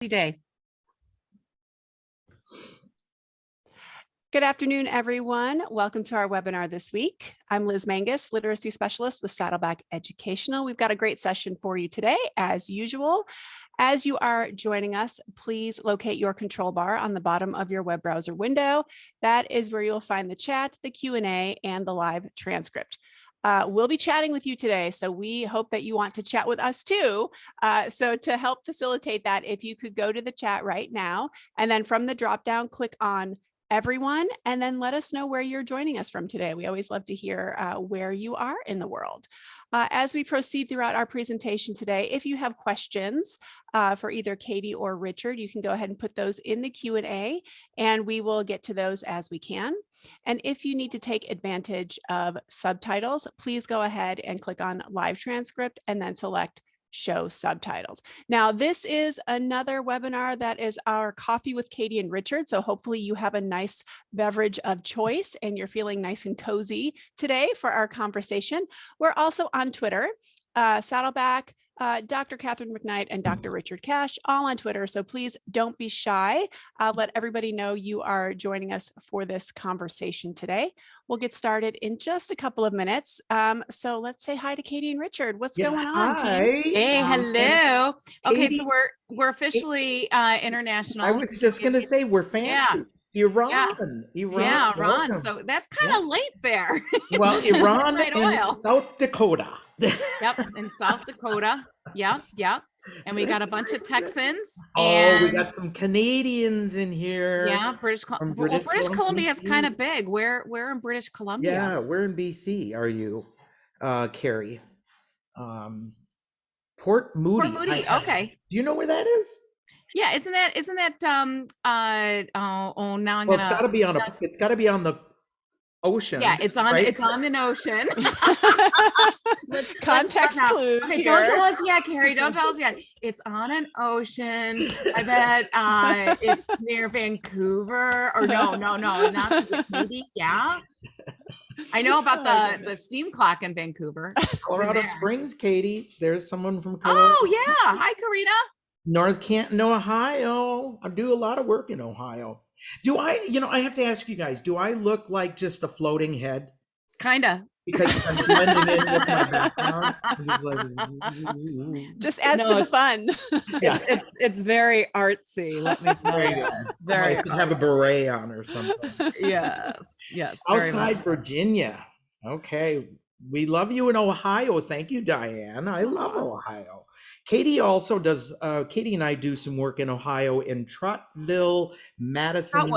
Day. Good afternoon, everyone. Welcome to our webinar this week. I'm Liz Mangus, Literacy Specialist with Saddleback Educational. We've got a great session for you today, as usual. As you are joining us, please locate your control bar on the bottom of your web browser window. That is where you'll find the chat, the Q&A, and the live transcript. We'll be chatting with you today, so we hope that you want to chat with us too. So to help facilitate that, if you could go to the chat right now, and then from the drop-down, click on everyone, and then let us know where you're joining us from today. We always love to hear where you are in the world. As we proceed throughout our presentation today, if you have questions for either Katie or Richard, you can go ahead and put those in the Q&A, and we will get to those as we can. And if you need to take advantage of subtitles, please go ahead and click on live transcript and then select show subtitles. Now, this is another webinar that is our Coffee with Katie and Richard. So hopefully you have a nice beverage of choice and you're feeling nice and cozy today for our conversation. We're also on Twitter, Saddleback, Dr. Catherine McKnight and Dr. Richard Cash, all on Twitter. So please don't be shy. Let everybody know you are joining us for this conversation today. We'll get started in just a couple of minutes. So let's say hi to Katie and Richard. What's going on, team? Hey, hello. Okay, so we're officially international. I was just gonna say we're fancy. Yeah. Iran. Yeah, Iran. So that's kind of late there. Well, Iran and South Dakota. Yep, in South Dakota. Yep. And we got a bunch of Texans. Oh, we got some Canadians in here. Yeah, British Columbia is kind of big. We're in British Columbia. Yeah, we're in BC. Are you, Carrie? Port Moody. Port Moody. Okay. Do you know where that is? Yeah, isn't that now I'm gonna. It's got to be on the ocean. Yeah, it's on the ocean. Context clues. Okay, here. don't tell us yet, Carrie. Don't tell us yet. It's on an ocean. I bet it's near Vancouver. Or no, not maybe. Yeah. I know about the steam clock in Vancouver. Colorado Springs, Katie. There's someone from Colorado. Oh yeah. Hi, Karina. North Canton, Ohio. I do a lot of work in Ohio. Do I, I have to ask you guys, do I look like just a floating head? Kinda. Because I'm blending in with my background. Just adds to the fun. Yeah. It's very artsy. Let me tell you. Very. I could have a beret on or something. Yes. Southside Virginia. Okay. We love you in Ohio. Thank you, Diane. I love Ohio. Katie also does, Katie and I do some work in Ohio in Trotwood, Madison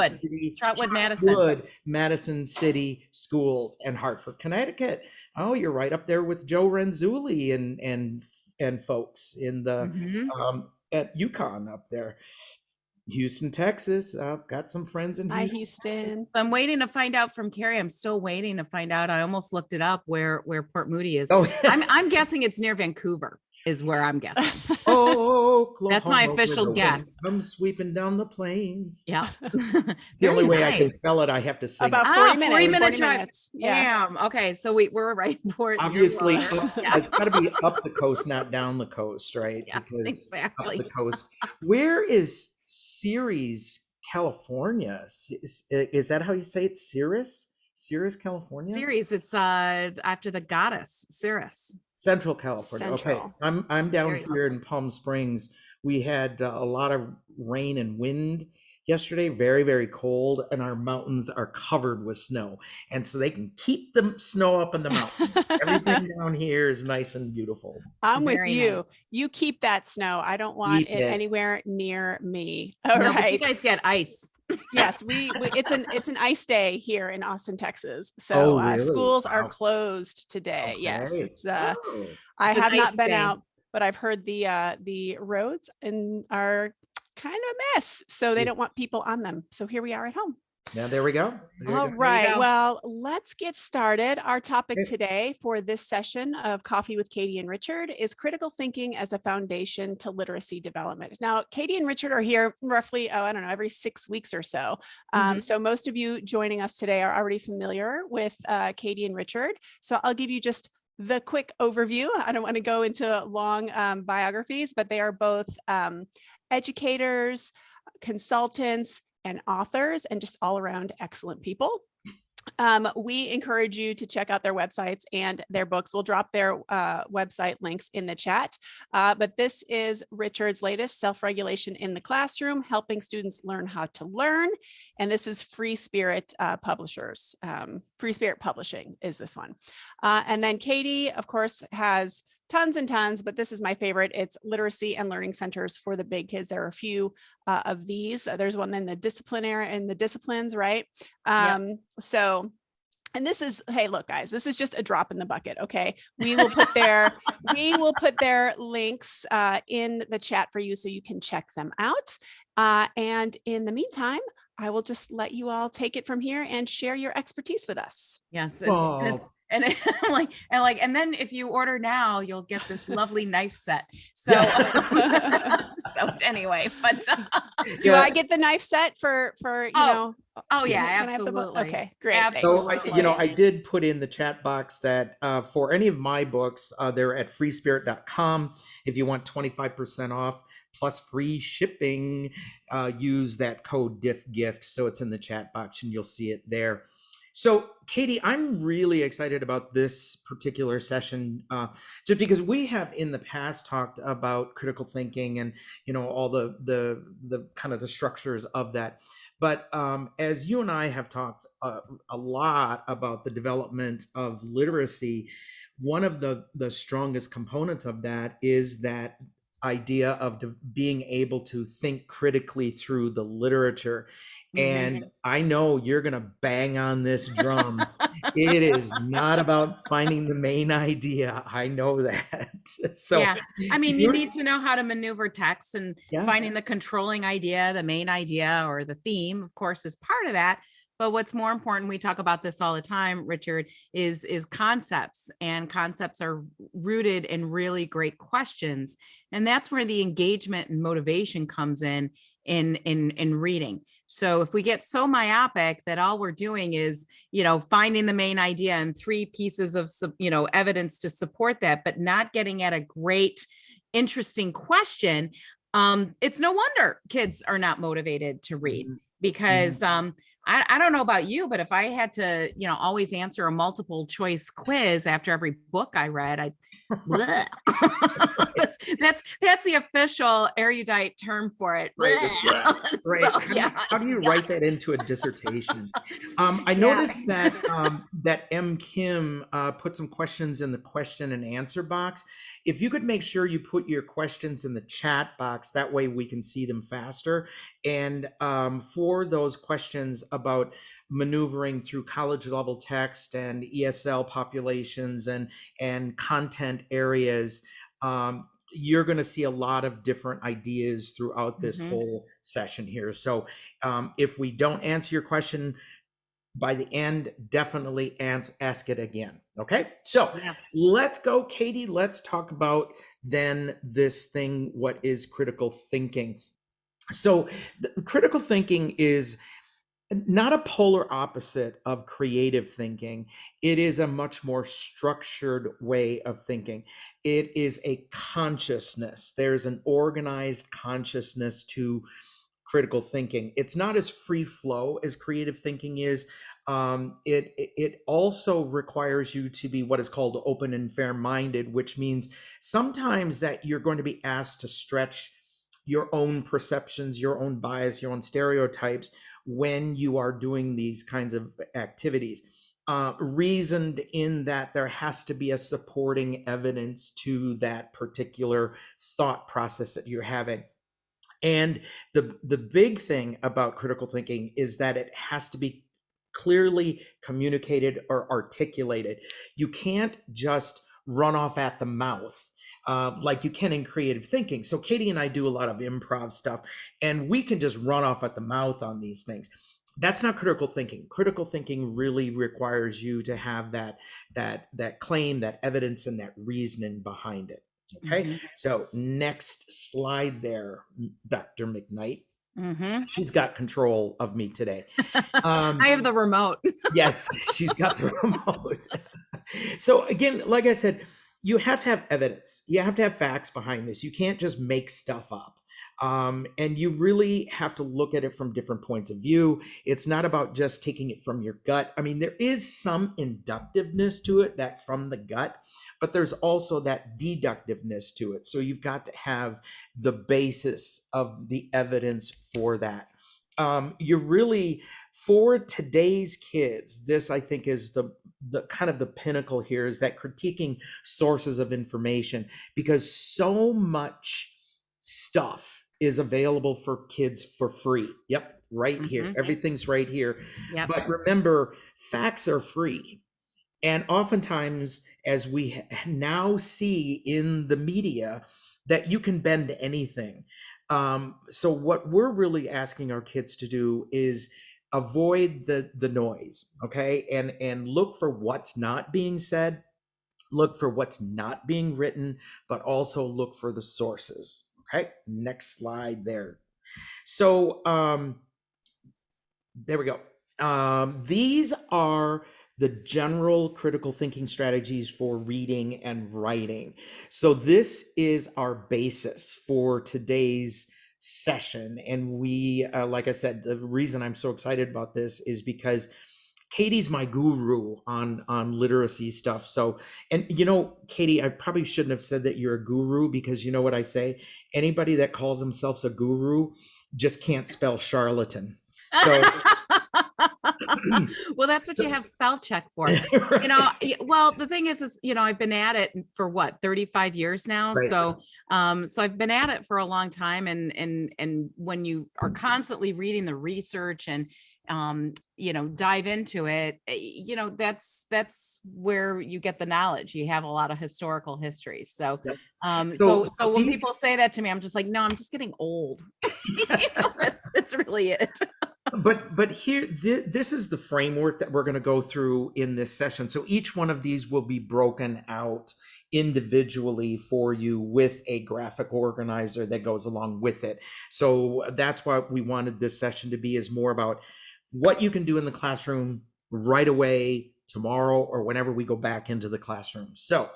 City Schools and Hartford, Connecticut. Oh, you're right up there with Joe Renzulli and folks in the at UConn up there. Houston, Texas. Got some friends in Houston. Hi, Houston. I'm waiting to find out from Carrie. I'm still waiting to find out. I almost looked it up where Port Moody is. Oh, I'm guessing it's near Vancouver is where I'm guessing. Oh, that's my official guess. I'm sweeping down the plains. Yeah. It's the only way I can spell it. I have to sing. About 40 minutes. 40 minutes. Yeah. Damn. Okay. So we're right for it. Obviously, it's got to be up the coast, not down the coast, right? Yeah, because exactly. Up the coast. Where is Ceres, California? Is that how you say it? Ceres, California? Ceres, it's after the goddess Ceres. Central California. Okay, I'm down here in Palm Springs. We had a lot of rain and wind yesterday, very, very cold, and our mountains are covered with snow. And so they can keep the snow up in the mountains. Everything down here is nice and beautiful. I'm with you. Nice. You keep that snow. I don't want it anywhere near me. All right. But you guys get ice. Yes, it's an ice day here in Austin, Texas. So really? Schools are closed today. Okay. Yes, it's I have not been out, but I've heard the roads are kind of a mess, so they don't want people on them. So here we are at home. Yeah, there we go. All right. Well, let's get started. Our topic today for this session of Coffee with Katie and Richard is critical thinking as a foundation to literacy development. Now, Katie and Richard are here roughly, every 6 weeks or so. So most of you joining us today are already familiar with Katie and Richard. So I'll give you just the quick overview. I don't want to go into long biographies, but they are both educators, consultants, and authors, and just all around excellent people. We encourage you to check out their websites and their books. We'll drop their website links in the chat. But this is Richard's latest, Self-Regulation in the Classroom, Helping Students Learn How to Learn. And this is Free Spirit Publishers. Free Spirit Publishing is this one. And then Katie, of course, has tons and tons, but this is my favorite. It's Literacy and Learning Centers for the Big Kids. There are a few of these. There's one in the disciplinary and the disciplines, right? So, and this is, hey, look, guys, this is just a drop in the bucket. Okay, we will put their links in the chat for you so you can check them out. And in the meantime, I will just let you all take it from here and share your expertise with us. Yes, and then if you order now, you'll get this lovely knife set. So, so anyway, but do I get the knife set for you know? Oh yeah, absolutely. Okay, great. So I did put in the chat box that for any of my books, they're at freespirit.com. If you want 25% off plus free shipping, use that code DIFGIFT. So it's in the chat box and you'll see it there. So Katie, I'm really excited about this particular session, just because we have in the past talked about critical thinking and, all the kind of the structures of that. But as you and I have talked a lot about the development of literacy, one of the strongest components of that is that idea of being able to think critically through the literature. And I know you're going to bang on this drum. It is not about finding the main idea. I know that. So, yeah, I mean, you need to know how to maneuver text, and finding the controlling idea, the main idea, or the theme, of course, is part of that. But what's more important, we talk about this all the time, Richard, is concepts, and concepts are rooted in really great questions. And that's where the engagement and motivation comes in reading. So if we get so myopic that all we're doing is, finding the main idea and 3 pieces of, evidence to support that, but not getting at a great, interesting question, it's no wonder kids are not motivated to read, because I don't know about you, but if I had to, always answer a multiple choice quiz after every book I read, that's the official erudite term for it. Right. So, how do you write that into a dissertation? I noticed that that M. Kim put some questions in the question and answer box. If you could make sure you put your questions in the chat box, that way we can see them faster. And for those questions about maneuvering through college level text and ESL populations and content areas, you're going to see a lot of different ideas throughout this whole session here. So if we don't answer your question by the end, definitely ask it again. Okay, so let's go, Katie. Let's talk about then this thing, what is critical thinking? So critical thinking is not a polar opposite of creative thinking. It is a much more structured way of thinking. It is a consciousness. There's an organized consciousness to critical thinking. It's not as free flow as creative thinking is. It also requires you to be what is called open and fair-minded, which means sometimes that you're going to be asked to stretch your own perceptions, your own bias, your own stereotypes when you are doing these kinds of activities. Reasoned in that there has to be a supporting evidence to that particular thought process that you're having. And the big thing about critical thinking is that it has to be clearly communicated or articulated. You can't just run off at the mouth like you can in creative thinking. So Katie and I do a lot of improv stuff, and we can just run off at the mouth on these things. That's not critical thinking. Critical thinking really requires you to have that claim, that evidence, and that reasoning behind it. Okay, so next slide there, Dr. McKnight. She's got control of me today. I have the remote. Yes, she's got the remote. So again, like I said, you have to have evidence. You have to have facts behind this. You can't just make stuff up. And you really have to look at it from different points of view. It's not about just taking it from your gut. I mean, there is some inductiveness to it, that from the gut, but there's also that deductiveness to it. So you've got to have the basis of the evidence for that. You're really, for today's kids, this I think is the kind of the pinnacle here, is that critiquing sources of information, because so much stuff is available for kids for free. Yep, right here. Everything's right here. Yep. But remember, facts are free. And oftentimes, as we now see in the media, that you can bend anything. So what we're really asking our kids to do is avoid the noise, okay? And look for what's not being said, look for what's not being written, but also look for the sources. Okay, next slide there. So there we go. These are the general critical thinking strategies for reading and writing. So this is our basis for today's session. And we, like I said, the reason I'm so excited about this is because Katie's my guru on literacy stuff. So, and you know, Katie, I probably shouldn't have said that you're a guru, because you know what I say? Anybody that calls themselves a guru just can't spell charlatan. So well, that's what you have spell check for. Right. You know, well, the thing is, you know, I've been at it for what, 35 years now. Right. So I've been at it for a long time. And when you are constantly reading the research and you know, dive into it, you know, that's where you get the knowledge. You have a lot of historical history. So Yep. So when people say that to me, I'm just like, no, I'm just getting old. You know, that's really it. But here, this is the framework that we're going to go through in this session. So each one of these will be broken out individually for you with a graphic organizer that goes along with it. So that's what we wanted this session to be, is more about what you can do in the classroom right away, tomorrow, or whenever we go back into the classroom. So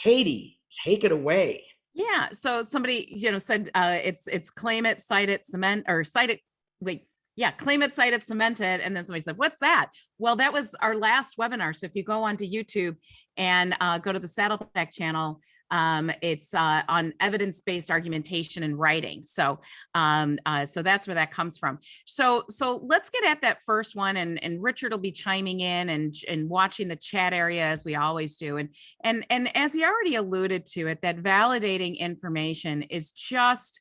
Katie, take it away. Yeah. So somebody, you know, said it's claim it, cite it, cement, or cite it. Wait. Yeah, claim it, cite it, cement it. And then somebody said, what's that? Well, that was our last webinar. So if you go onto YouTube and go to the Saddleback channel, it's on evidence-based argumentation and writing. So so that's where that comes from. So let's get at that first one, and Richard will be chiming in and watching the chat area, as we always do. And as he already alluded to it, that validating information is just,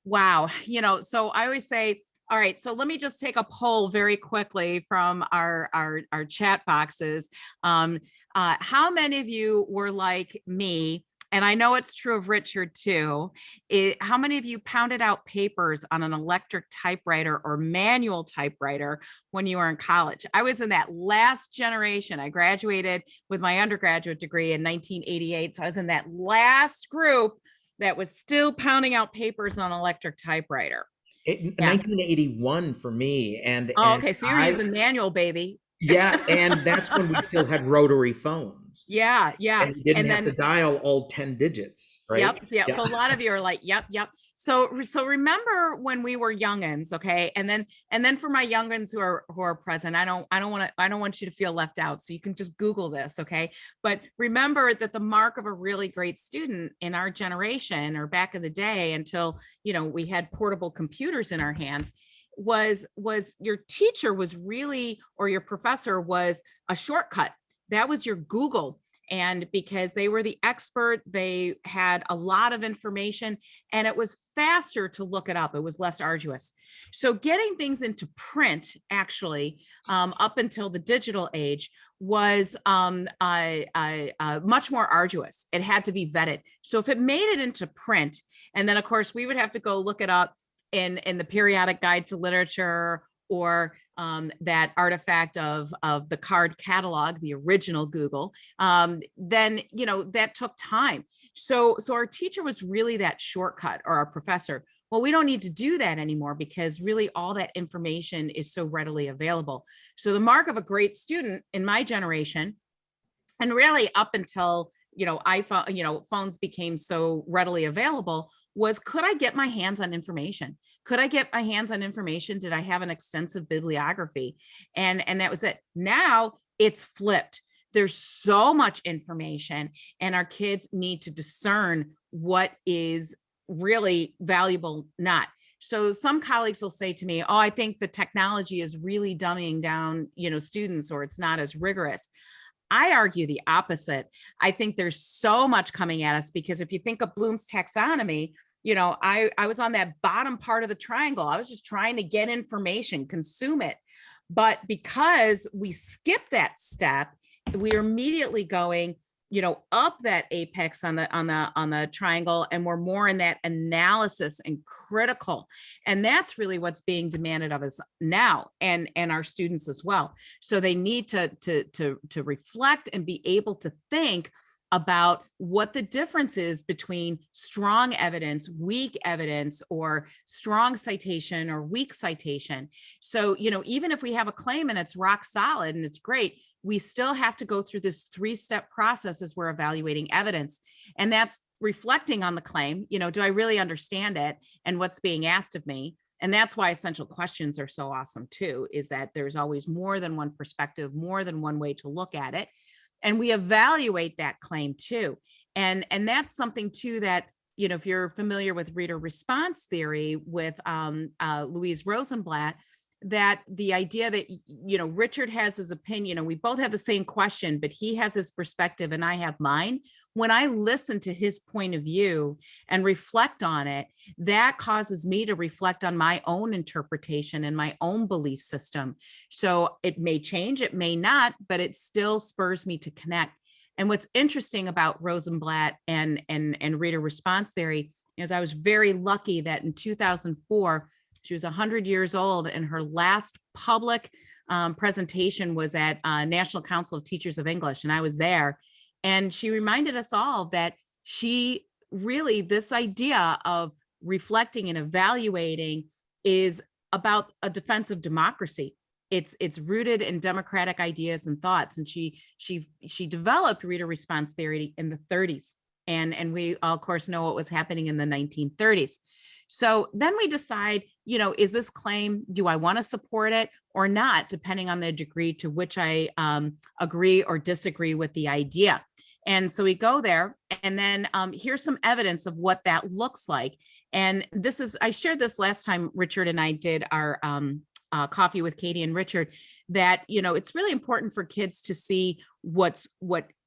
wow. You know, so I always say, all right, so let me just take a poll very quickly from our chat boxes. How many of you were like me? And I know it's true of Richard too. How many of you pounded out papers on an electric typewriter or manual typewriter when you were in college? I was in that last generation. I graduated with my undergraduate degree in 1988. So I was in that last group that was still pounding out papers on an electric typewriter. 1981 for me. Okay, so you're using manual, baby. Yeah, and that's when we still had rotary phones. Yeah. And you didn't have to dial all 10 digits, right? Yep. Yeah. So a lot of you are like, yep. So remember when we were youngins, okay? And then for my youngins who are present, I don't want you to feel left out. So you can just Google this, okay? But remember that the mark of a really great student in our generation, or back in the day, until, you know, we had portable computers in our hands, was your teacher was really, or your professor was a shortcut. That was your Google. And because they were the expert, they had a lot of information, and it was faster to look it up. It was less arduous. So getting things into print, actually, up until the digital age, was much more arduous. It had to be vetted. So if it made it into print, and then of course we would have to go look it up in the periodic guide to literature, or that artifact of the card catalog, the original Google, then, you know, that took time. So our teacher was really that shortcut, or our professor. Well, we don't need to do that anymore, because really all that information is so readily available. So the mark of a great student in my generation And really up until, iPhone, phones became so readily available, was, could I get my hands on information? Could I get my hands on information? Did I have an extensive bibliography? And that was it. Now it's flipped. There's so much information, and our kids need to discern what is really valuable, not. So some colleagues will say to me, oh, I think the technology is really dumbing down, students, or it's not as rigorous. I argue the opposite. I think there's so much coming at us, because if you think of Bloom's taxonomy, I was on that bottom part of the triangle. I was just trying to get information, consume it. But because we skip that step, we are immediately going, up that apex on the triangle, and we're more in that analysis and critical. And that's really what's being demanded of us now, and our students as well. So they need to reflect and be able to think about what the difference is between strong evidence, weak evidence, or strong citation or weak citation. So, even if we have a claim and it's rock solid and it's great, we still have to go through this 3-step process as we're evaluating evidence. And that's reflecting on the claim. Do I really understand it and what's being asked of me? And that's why essential questions are so awesome too, is that there's always more than one perspective, more than one way to look at it. And we evaluate that claim too. And that's something too that, if you're familiar with reader response theory with Louise Rosenblatt, that the idea that, Richard has his opinion, we both have the same question, but he has his perspective and I have mine. When I listen to his point of view and reflect on it, that causes me to reflect on my own interpretation and my own belief system. So it may change, it may not, but it still spurs me to connect. And what's interesting about Rosenblatt and reader response theory is I was very lucky that in 2004, she was 100 years old, and her last public presentation was at National Council of Teachers of English, and I was there. And she reminded us all that she really, this idea of reflecting and evaluating is about a defense of democracy. It's rooted in democratic ideas and thoughts. And she developed reader response theory in the 30s. And we all, of course, know what was happening in the 1930s. So then we decide, is this claim, do I want to support it or not, depending on the degree to which I agree or disagree with the idea. And so we go there, and then here's some evidence of what that looks like. And this is, I shared this last time Richard and I did our Coffee with Katie and Richard, that, it's really important for kids to see what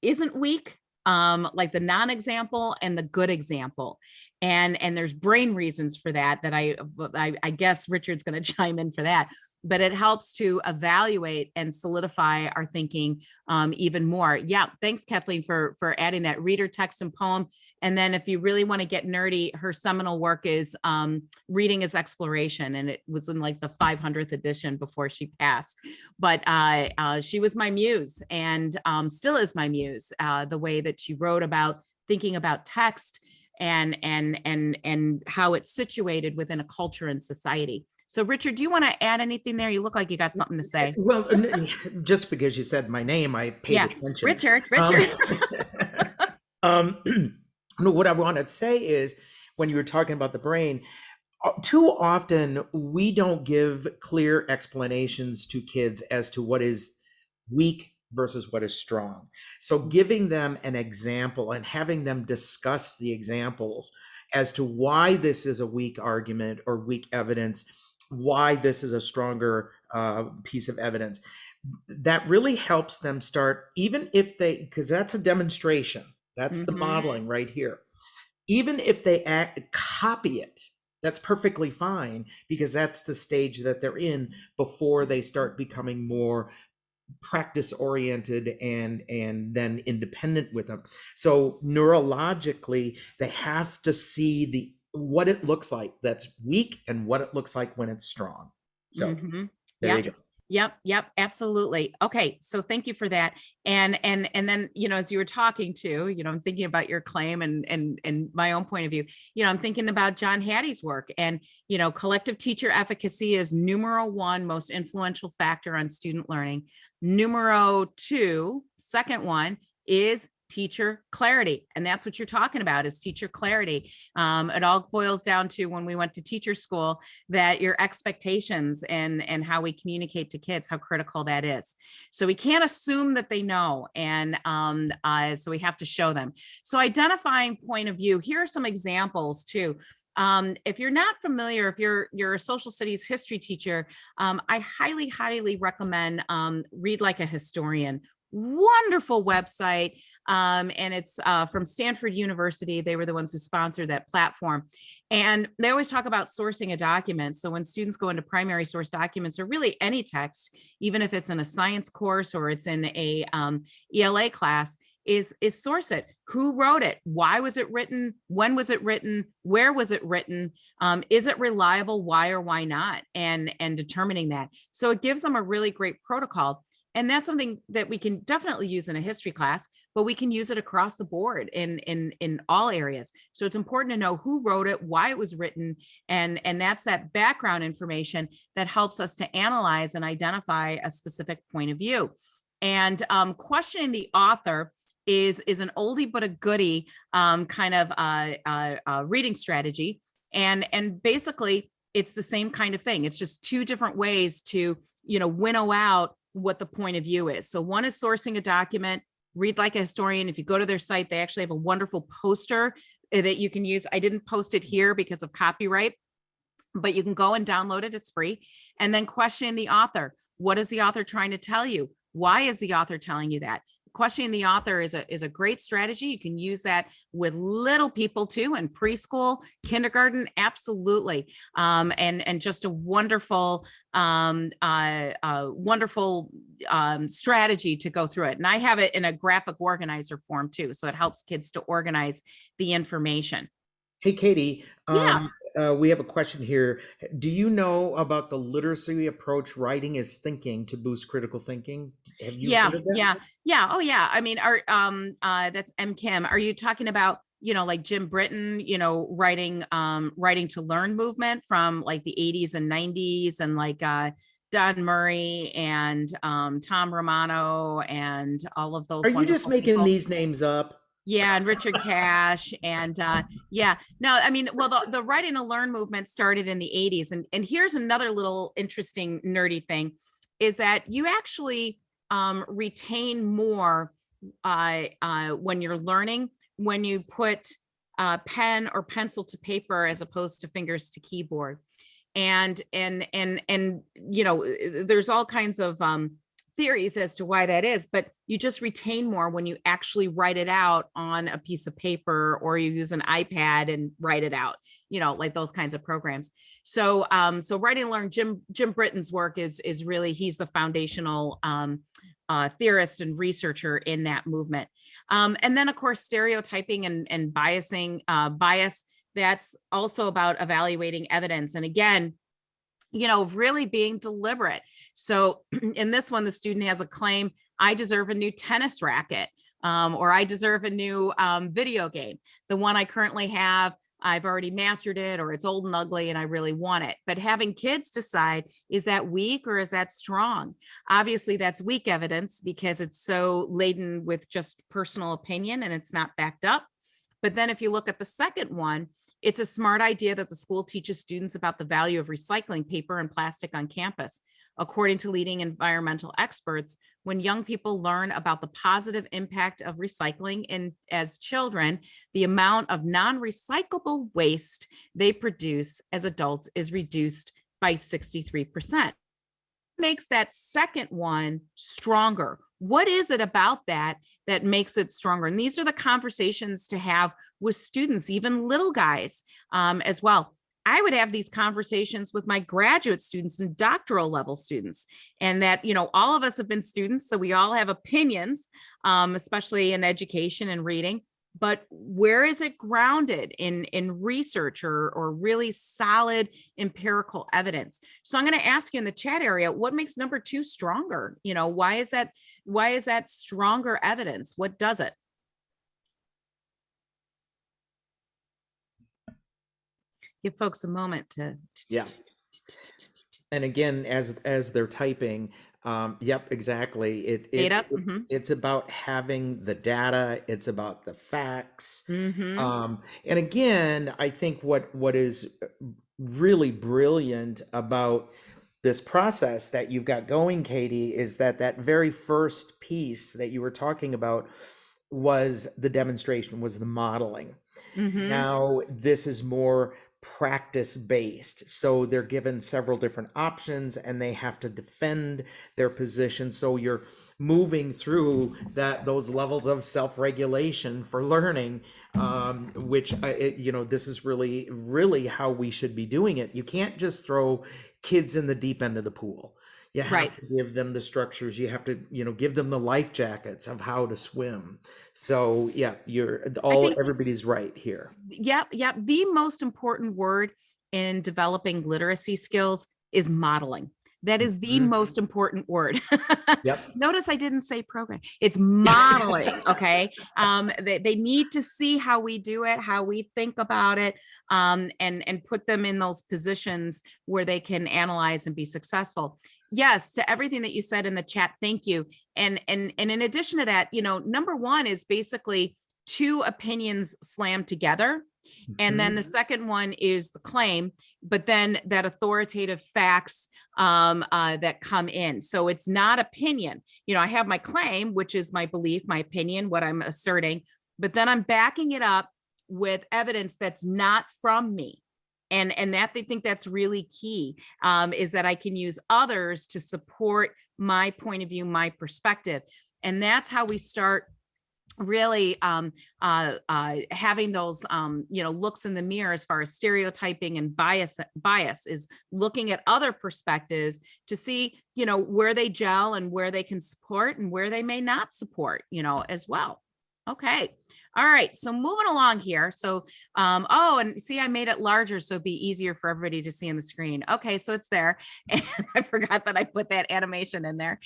isn't weak, like the non-example and the good example. And there's brain reasons for that I guess Richard's going to chime in for that, but it helps to evaluate and solidify our thinking even more. Yeah. Thanks, Kathleen, for adding that reader, text, and poem. And then if you really want to get nerdy, her seminal work is Reading as Exploration. And it was in like the 500th edition before she passed. But she was my muse, and still is my muse, the way that she wrote about thinking about text and how it's situated within a culture and society. So Richard, do you want to add anything there? You look like you got something to say. Well, just because you said my name, I paid attention. Richard. What I want to say is, when you were talking about the brain, too often we don't give clear explanations to kids as to what is weak versus what is strong. So giving them an example and having them discuss the examples as to why this is a weak argument or weak evidence, why this is a stronger piece of evidence, that really helps them start, even if they, because that's a demonstration, that's the modeling right here. Even if they copy it, that's perfectly fine, because that's the stage that they're in before they start becoming more practice oriented and then independent with them. So neurologically, they have to see what it looks like that's weak and what it looks like when it's strong. So there you go. Yep, absolutely. Okay, so thank you for that. And then, as you were talking to, I'm thinking about your claim and my own point of view. I'm thinking about John Hattie's work, and collective teacher efficacy is numero 1 most influential factor on student learning. Numero 2, second one, is teacher clarity. And that's what you're talking about, is teacher clarity. It all boils down to, when we went to teacher school, that your expectations and how we communicate to kids, how critical that is. So we can't assume that they know. And so we have to show them. So identifying point of view, here are some examples too. If you're not familiar, if you're a social studies history teacher, I highly recommend Read Like a Historian. Wonderful website. And it's from Stanford University. They were the ones who sponsored that platform. And they always talk about sourcing a document. So when students go into primary source documents, or really any text, even if it's in a science course or it's in a ELA class, is source it. Who wrote it? Why was it written? When was it written? Where was it written? Is it reliable? Why or why not? And determining that. So it gives them a really great protocol. And that's something that we can definitely use in a history class, but we can use it across the board in all areas. So it's important to know who wrote it, why it was written, and that's that background information that helps us to analyze and identify a specific point of view. And questioning the author is an oldie but a goodie kind of reading strategy. And basically, it's the same kind of thing. It's just two different ways to, winnow out what the point of view is. So one is sourcing a document. Read Like a Historian. If you go to their site, they actually have a wonderful poster that you can use. I didn't post it here because of copyright, but you can go and download it. It's free. And then questioning the author. What is the author trying to tell you? Why is the author telling you that? Questioning the author is a great strategy. You can use that with little people too, in preschool, kindergarten, absolutely. And just a wonderful, wonderful strategy to go through it. And I have it in a graphic organizer form too, so it helps kids to organize the information. Hey, Katie. Yeah. We have a question here. Do you know about the literacy approach writing is thinking to boost critical thinking? Have you heard of that? Yeah. Oh, yeah. I mean, that's M. Kim. Are you talking about, like Jim Britton, writing to learn movement from like the 80s and 90s, and like Don Murray and Tom Romano and all of those. Are you just making people. These names up? Yeah, and Richard Cash, and yeah. No, I mean, well, the writing to learn movement started in the 80s, and here's another little interesting nerdy thing, is that you actually retain more when you're learning, when you put pen or pencil to paper as opposed to fingers to keyboard, and there's all kinds of theories as to why that is, but you just retain more when you actually write it out on a piece of paper, or you use an iPad and write it out, like those kinds of programs. So writing and learn, Jim Britton's work is really, he's the foundational theorist and researcher in that movement. And then of course, stereotyping and bias, that's also about evaluating evidence. And again, really being deliberate. So in this one, the student has a claim, I deserve a new tennis racket, or I deserve a new video game. The one I currently have, I've already mastered it, or it's old and ugly and I really want it. But having kids decide, is that weak or is that strong? Obviously that's weak evidence because it's so laden with just personal opinion and it's not backed up. But then if you look at the second one, it's a smart idea that the school teaches students about the value of recycling paper and plastic on campus. According to leading environmental experts, when young people learn about the positive impact of recycling as children, the amount of non-recyclable waste they produce as adults is reduced by 63%. Makes that second one stronger. What is it about that makes it stronger? And these are the conversations to have with students, even little guys as well. I would have these conversations with my graduate students and doctoral level students, and that, all of us have been students, so we all have opinions, especially in education and reading. But where is it grounded in research or really solid empirical evidence? So I'm going to ask you in the chat area, what makes number 2 stronger? Why is that stronger evidence? What does it? Give folks a moment to. Yeah. And again, as they're typing, yep, exactly. Data. It's about having the data. It's about the facts. And again, I think what is really brilliant about this process that you've got going, Katie, is that very first piece that you were talking about was the demonstration, was the modeling. Now, this is more practice based. So they're given several different options and they have to defend their position. So you're moving through those levels of self-regulation for learning, which this is really, really how we should be doing it. You can't just throw kids in the deep end of the pool. You have to give them the structures. You have to, give them the life jackets of how to swim. So yeah, everybody's right here. Yep. The most important word in developing literacy skills is modeling. That is the most important word. Yep. Notice I didn't say program. It's modeling. Okay. They need to see how we do it, how we think about it, and put them in those positions where they can analyze and be successful. Yes, to everything that you said in the chat. Thank you. And in addition to that, number one is basically two opinions slammed together. And then the second one is the claim, but then that authoritative facts that come in. So it's not opinion. I have my claim, which is my belief, my opinion, what I'm asserting, but then I'm backing it up with evidence that's not from me. And that they think that's really key, is that I can use others to support my point of view, my perspective. And that's how we start really having those looks in the mirror as far as stereotyping and bias is looking at other perspectives to see where they gel and where they can support and where they may not support as well. Okay. All right. So moving along here. So, and see, I made it larger so it'd be easier for everybody to see on the screen. Okay. So it's there. And I forgot that I put that animation in there.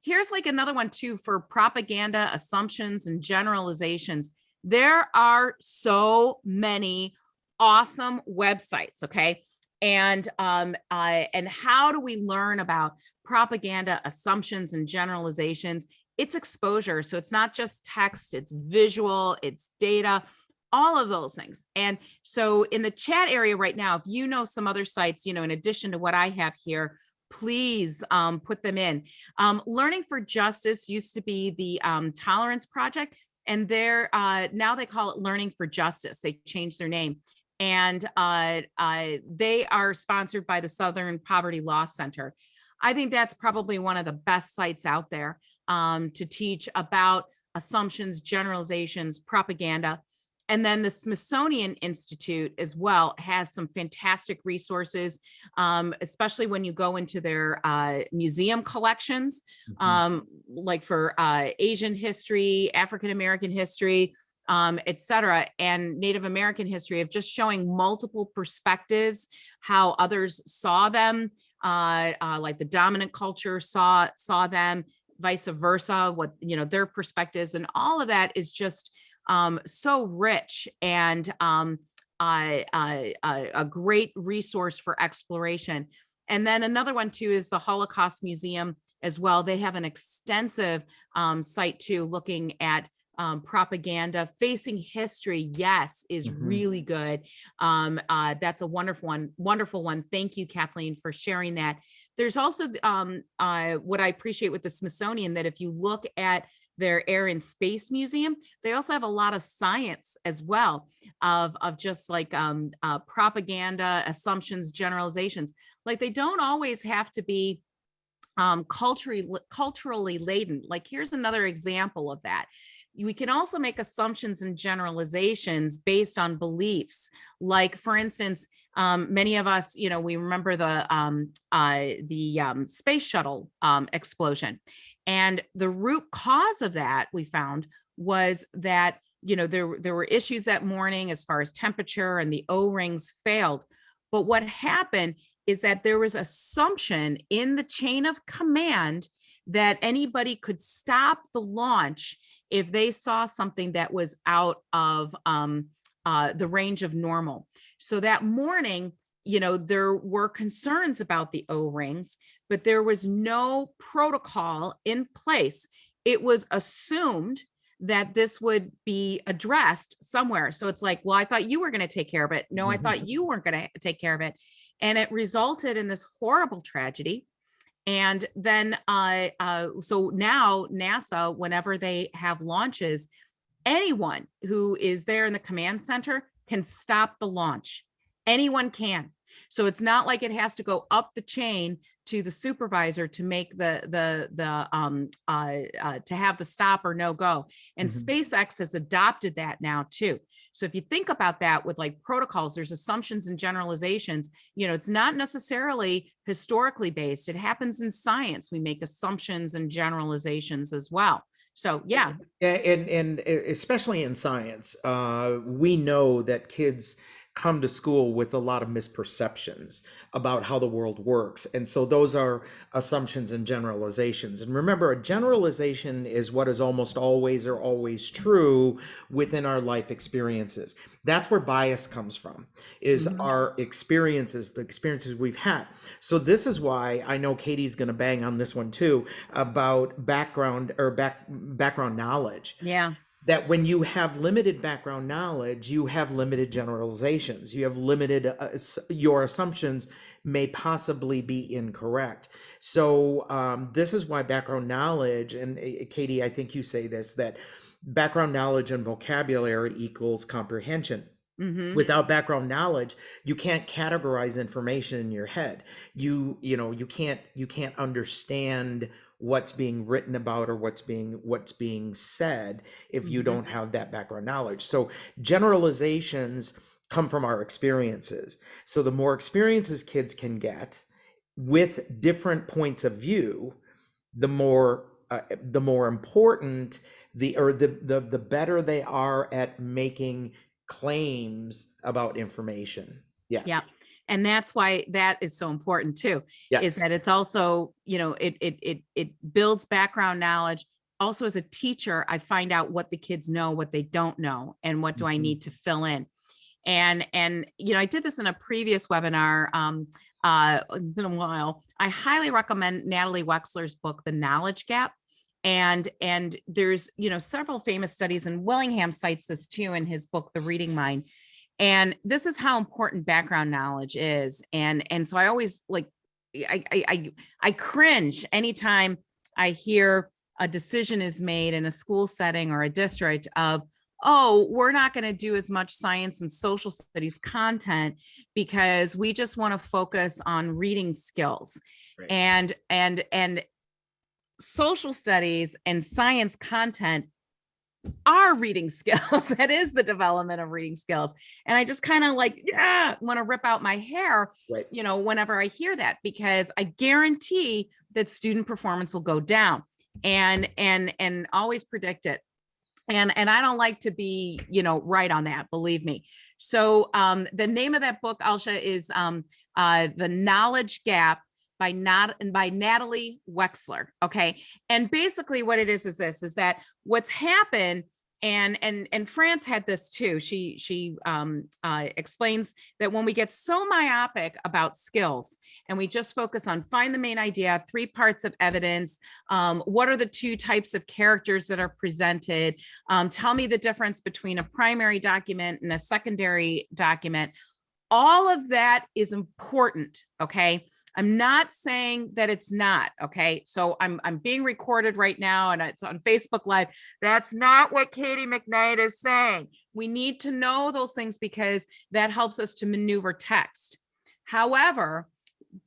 Here's like another one too for propaganda, assumptions, and generalizations. There are so many awesome websites. Okay. And how do we learn about propaganda, assumptions, and generalizations? It's exposure. So it's not just text, it's visual, it's data, all of those things. And so in the chat area right now, if you know some other sites, in addition to what I have here, please put them in. Learning for Justice used to be the Tolerance Project, and now they call it Learning for Justice. They changed their name. And they are sponsored by the Southern Poverty Law Center. I think that's probably one of the best sites out there to teach about assumptions, generalizations, propaganda. And then the Smithsonian Institute as well has some fantastic resources, especially when you go into their museum collections, like for Asian history, African-American history, et cetera, and Native American history, of just showing multiple perspectives, how others saw them, like the dominant culture saw them, vice versa, what their perspectives, and all of that is just so rich and a great resource for exploration. And then another one too is the Holocaust Museum as well. They have an extensive site too, looking at propaganda. Facing History, yes, is really good. That's a wonderful one. Thank you, Kathleen, for sharing that. There's also what I appreciate with the Smithsonian, that if you look at their Air and Space Museum, they also have a lot of science as well of just like propaganda, assumptions, generalizations. Like they don't always have to be culturally laden. Like here's another example of that. We can also make assumptions and generalizations based on beliefs. Like, for instance, many of us, we remember the space shuttle explosion, and the root cause of that we found was that there were issues that morning as far as temperature, and the O-rings failed. But what happened is that there was assumption in the chain of command that anybody could stop the launch if they saw something that was out of the range of normal. So that morning, there were concerns about the O-rings, but there was no protocol in place. It was assumed that this would be addressed somewhere. So it's like, well, I thought you were going to take care of it. No, I thought you weren't going to take care of it. And it resulted in this horrible tragedy. And then, so now NASA, whenever they have launches, anyone who is there in the command center can stop the launch. Anyone can. So it's not like it has to go up the chain to the supervisor to make to have the stop or no go. And SpaceX has adopted that now too. So if you think about that with like protocols, there's assumptions and generalizations. It's not necessarily historically based. It happens in science. We make assumptions and generalizations as well. So yeah. And especially in science, we know that kids come to school with a lot of misperceptions about how the world works. And so those are assumptions and generalizations. And remember, a generalization is what is almost always or always true within our life experiences. That's where bias comes from, is our experiences, the experiences we've had. So this is why I know Katie's going to bang on this one too, about background knowledge. Yeah. That when you have limited background knowledge, you have limited generalizations. You have limited, your assumptions may possibly be incorrect. So this is why background knowledge, and Katie, I think you say this, that background knowledge and vocabulary equals comprehension. Without background knowledge, you can't categorize information in your head. You can't understand what's being written about or what's being said if you don't have that background knowledge. So generalizations come from our experiences. So the more experiences kids can get with different points of view, the more important the better they are at making claims about information. Yes. Yeah. And that's why that is so important too. Yes. Is that it's also, it builds background knowledge. Also, as a teacher, I find out what the kids know, what they don't know, and what do I need to fill in. And I did this in a previous webinar. It's been a while. I highly recommend Natalie Wexler's book, The Knowledge Gap. And there's, several famous studies, and Willingham cites this too in his book, The Reading Mind. And this is how important background knowledge is. And so I always I cringe anytime I hear a decision is made in a school setting or a district of, oh, we're not going to do as much science and social studies content because we just want to focus on reading skills. Right. And social studies and science content are reading skills. That is the development of reading skills. And I just kind of want to rip out my hair, right, whenever I hear that, because I guarantee that student performance will go down and always predict it. And I don't like to be, right on that, believe me. So the name of that book, Alsha, is The Knowledge Gap by Natalie Wexler. Okay. And basically what it is that what's happened, and France had this too. She explains that when we get so myopic about skills and we just focus on find the main idea, 3 parts of evidence, what are the 2 types of characters that are presented, tell me the difference between a primary document and a secondary document. All of that is important. Okay. I'm not saying that it's not. Okay. So I'm being recorded right now and it's on Facebook Live. That's not what Katie McKnight is saying. We need to know those things because that helps us to maneuver text. However,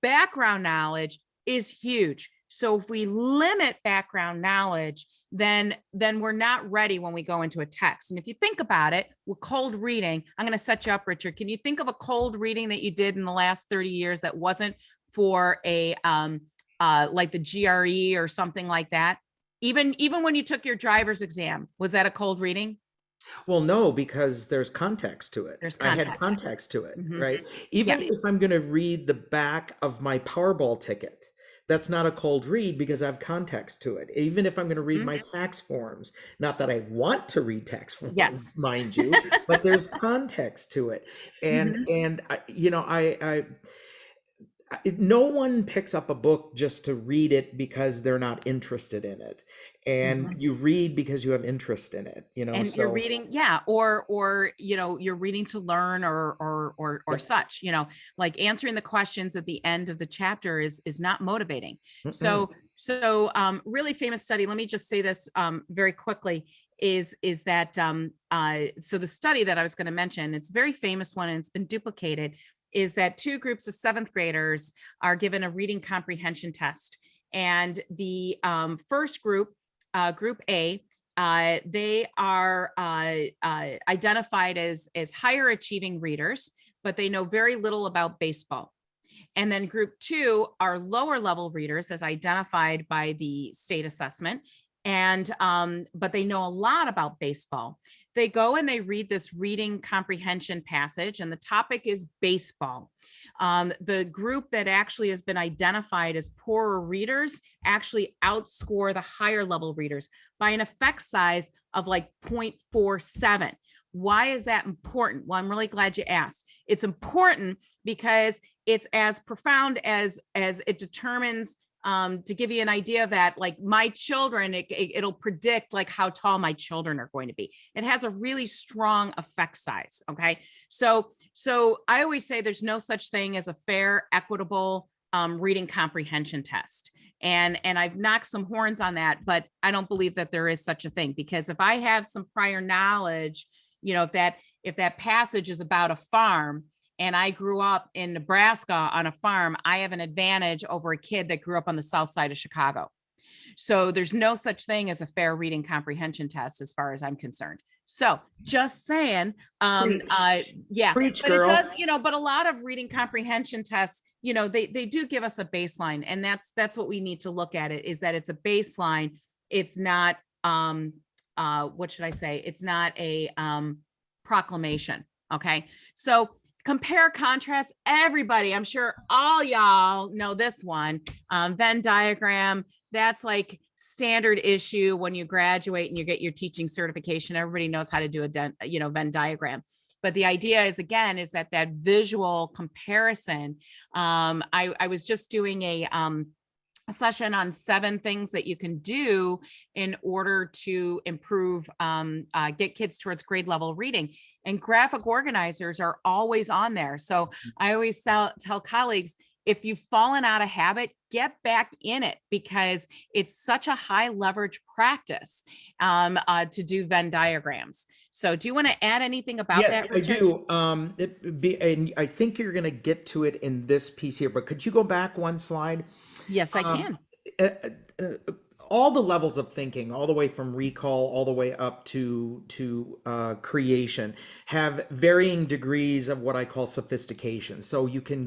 background knowledge is huge. So if we limit background knowledge, then we're not ready when we go into a text. And if you think about it, with cold reading, I'm going to set you up, Richard. Can you think of a cold reading that you did in the last 30 years that wasn't for a like the GRE or something like that? Even when you took your driver's exam, was that a cold reading? Well, no, because there's context to it. I had context to it, right? Even if I'm going to read the back of my Powerball ticket, that's not a cold read because I have context to it. Even if I'm going to read my tax forms, not that I want to read tax forms, Yes. mind you, but there's context to it. And no one picks up a book just to read it because they're not interested in it. And you read because you have interest in it, And so you're reading, or you're reading to learn or Yep. such, like answering the questions at the end of the chapter is not motivating. So really famous study, let me just say this very quickly, is that so the study that I was going to mention, it's a very famous one and it's been duplicated, is that two groups of seventh graders are given a reading comprehension test. And the first group, group A, they are identified as higher achieving readers, but they know very little about baseball. And then group two are lower level readers as identified by the state assessment. And but they know a lot about baseball. They go and they read this reading comprehension passage, and the topic is baseball. The group that actually has been identified as poorer readers actually outscore the higher level readers by an effect size of like 0.47. Why is that important? Well, I'm really glad you asked. It's important because it's as profound as it determines, to give you an idea of that, like my children, it'll predict like how tall my children are going to be. It has a really strong effect size. Okay. So I always say there's no such thing as a fair, equitable reading comprehension test. And I've knocked some horns on that, but I don't believe that there is such a thing, because if I have some prior knowledge, if that passage is about a farm, and I grew up in Nebraska on a farm, I have an advantage over a kid that grew up on the south side of Chicago. So there's no such thing as a fair reading comprehension test as far as I'm concerned. So just saying, yeah, Preach, but girl. it does, but a lot of reading comprehension tests, they do give us a baseline, and that's what we need to look at it, is that it's a baseline. It's not, what should I say? It's not a proclamation. Okay. So compare, contrast, everybody, I'm sure all y'all know this one, Venn diagram. That's like standard issue when you graduate and you get your teaching certification. Everybody knows how to do a Venn diagram. But the idea is, again, is that visual comparison. I was just doing a session on 7 things that you can do in order to improve, get kids towards grade level reading, and graphic organizers are always on there. So I always tell colleagues, if you've fallen out of habit, get back in it, because it's such a high leverage practice to do Venn diagrams. So do you want to add anything about that? Yes, I do. And I think you're going to get to it in this piece here, but could you go back one slide? Yes, I can. All the levels of thinking, all the way from recall, all the way up to creation, have varying degrees of what I call sophistication. So you can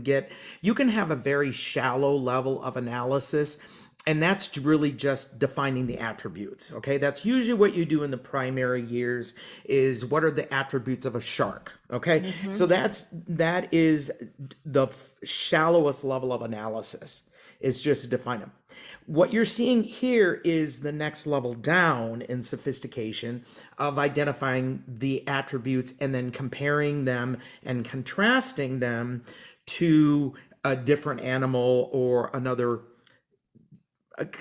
have a very shallow level of analysis, and that's really just defining the attributes. Okay, that's usually what you do in the primary years, is what are the attributes of a shark. Okay, so that is the shallowest level of analysis. Is just define them. What you're seeing here is the next level down in sophistication of identifying the attributes and then comparing them and contrasting them to a different animal or another,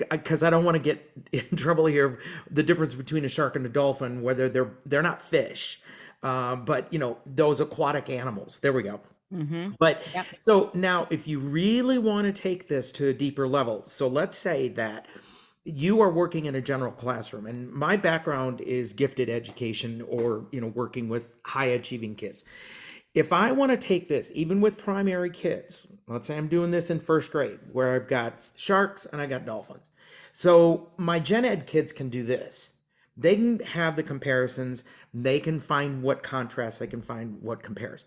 because I don't want to get in trouble here, the difference between a shark and a dolphin, whether they're not fish, but those aquatic animals. There we go. But so now, if you really want to take this to a deeper level, so let's say that you are working in a general classroom, and my background is gifted education, or working with high achieving kids. If I want to take this, even with primary kids, let's say I'm doing this in first grade, where I've got sharks and I got dolphins. So my gen ed kids can do this. They can have the comparisons. They can find what contrasts. They can find what compares.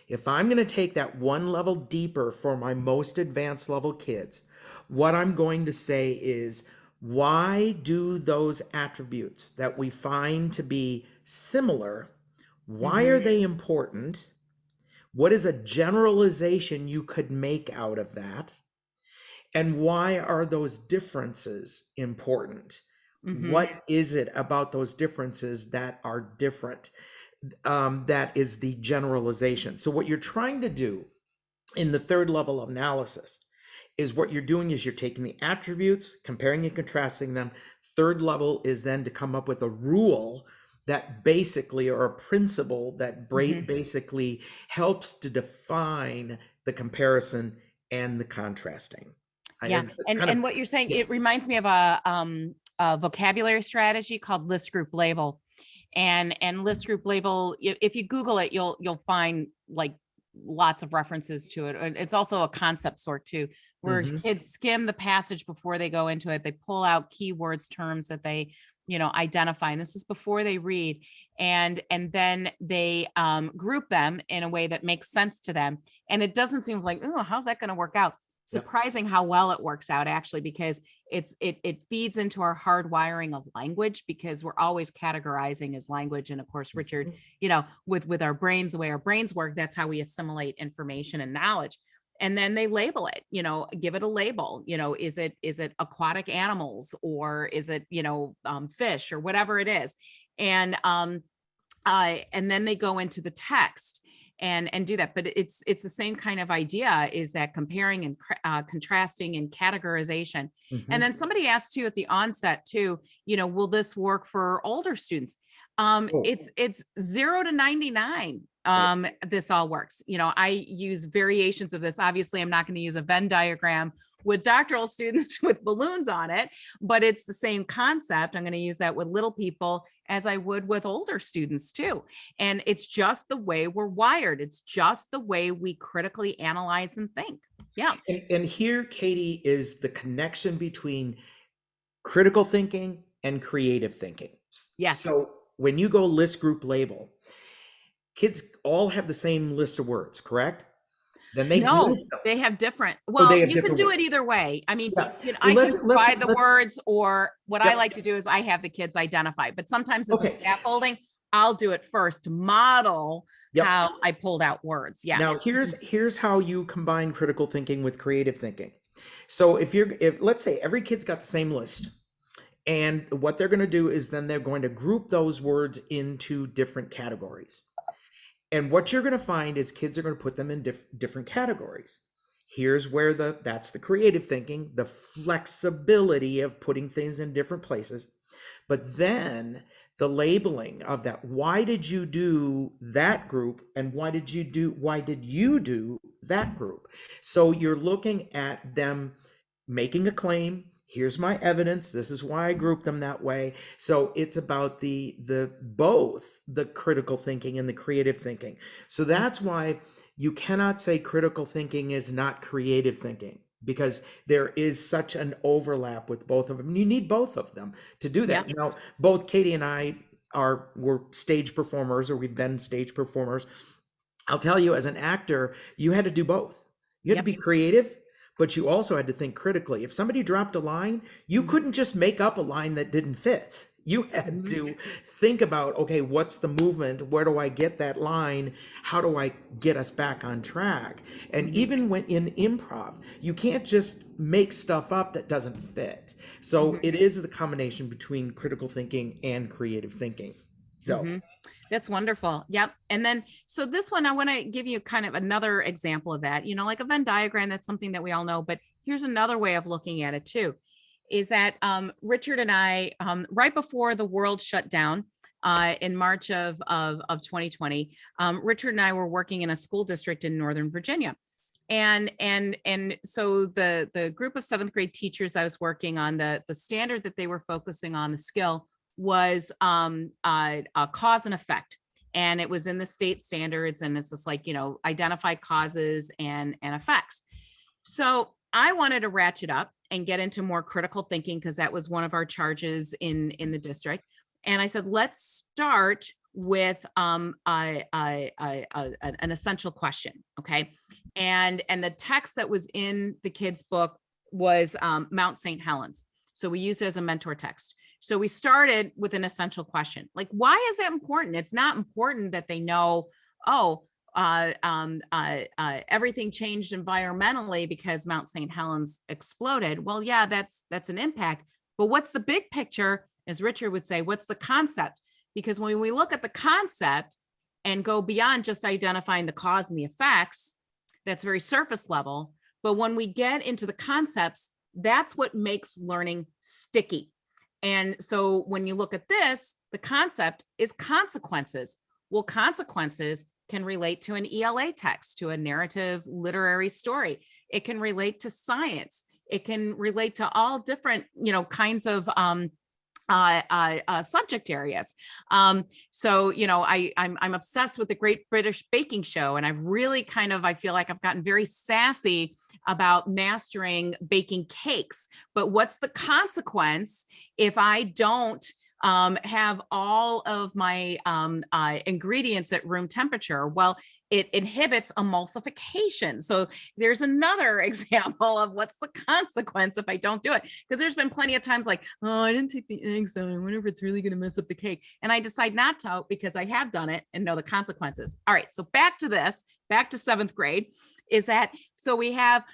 If I'm going to take that one level deeper for my most advanced level kids, what I'm going to say is, why do those attributes that we find to be similar, why are they important? What is a generalization you could make out of that? And why are those differences important? What is it about those differences that are different? That is the generalization. So what you're trying to do in the third level of analysis is what you're doing is you're taking the attributes, comparing and contrasting them. Third level is then to come up with a rule that basically, or a principle that basically helps to define the comparison and the contrasting. Yeah, and what you're saying, it reminds me of a vocabulary strategy called list group label. And list group label, if you Google it, you'll find like lots of references to it. It's also a concept sort too, where kids skim the passage before they go into it. They pull out keywords, terms that they, identify. And this is before they read. And then they group them in a way that makes sense to them. And it doesn't seem like, oh, how's that going to work out? Surprising how well it works out, actually, because it feeds into our hardwiring of language, because we're always categorizing as language. And of course, Richard, with our brains, the way our brains work, that's how we assimilate information and knowledge. And then they label it, give it a label. Is it aquatic animals, or is it fish, or whatever it is. And then they go into the text and do that. But it's the same kind of idea, is that comparing and contrasting and categorization. And then somebody asked too at the onset too, will this work for older students? It's 0 to 99. This all works. I use variations of this. Obviously, I'm not going to use a Venn diagram with doctoral students with balloons on it, but it's the same concept. I'm going to use that with little people as I would with older students too. And it's just the way we're wired. It's just the way we critically analyze and think. Yeah. And here, Katie, is the connection between critical thinking and creative thinking. Yes. So when you go list group label, kids all have the same list of words, correct? Then they have different. Well, you can do it either way. I mean, I can provide the words, or what I like to do is I have the kids identify. But sometimes as a scaffolding, I'll do it first to model how I pulled out words. Yeah. Now here's how you combine critical thinking with creative thinking. So if let's say every kid's got the same list, and what they're going to do is then they're going to group those words into different categories. And what you're going to find is kids are going to put them in different categories. Here's where that's the creative thinking, the flexibility of putting things in different places. But then the labeling of that. Why did you do that group? And why did you do that group? So you're looking at them making a claim. Here's my evidence. This is why I group them that way. So it's about both the critical thinking and the creative thinking. So that's why you cannot say critical thinking is not creative thinking, because there is such an overlap with both of them. You need both of them to do that. Yeah. Now, both Katie and I were stage performers, or we've been stage performers. I'll tell you, as an actor, you had to do both. You had to be creative, but you also had to think critically. If somebody dropped a line, you couldn't just make up a line that didn't fit. You had to think about, okay, what's the movement? Where do I get that line? How do I get us back on track? And even when in improv, you can't just make stuff up that doesn't fit. So it is the combination between critical thinking and creative thinking. So that's wonderful. Yep. And then, so this one, I want to give you kind of another example of that, like a Venn diagram. That's something that we all know, but here's another way of looking at it too, is that Richard and I, right before the world shut down in March of 2020, Richard and I were working in a school district in Northern Virginia. And so the group of 7th grade teachers I was working on, the standard that they were focusing on, the skill, was a cause and effect. And it was in the state standards, and it's just like, identify causes and effects. So I wanted to ratchet up and get into more critical thinking, because that was one of our charges in the district. And I said, let's start with an essential question. Okay. And the text that was in the kids' book was Mount St Helens. So we used it as a mentor text. So we started with an essential question. Like, why is that important? It's not important that they know, everything changed environmentally because Mount St. Helens exploded. Well, yeah, that's an impact. But what's the big picture? As Richard would say, what's the concept? Because when we look at the concept and go beyond just identifying the cause and the effects, that's very surface level. But when we get into the concepts, that's what makes learning sticky. And so when you look at this, the concept is consequences. Well, consequences can relate to an ELA text, to a narrative literary story. It can relate to science. It can relate to all different, kinds of subject areas. So, I'm obsessed with the Great British Baking Show, and I've really I feel like I've gotten very sassy about mastering baking cakes. But what's the consequence if I don't have all of my ingredients at room temperature? Well, it inhibits emulsification. So there's another example of what's the consequence if I don't do it. Because there's been plenty of times like, oh, I didn't take the eggs out. I wonder if it's really going to mess up the cake. And I decide not to because I have done it and know the consequences. All right, so back to 7th grade, is that, so we have,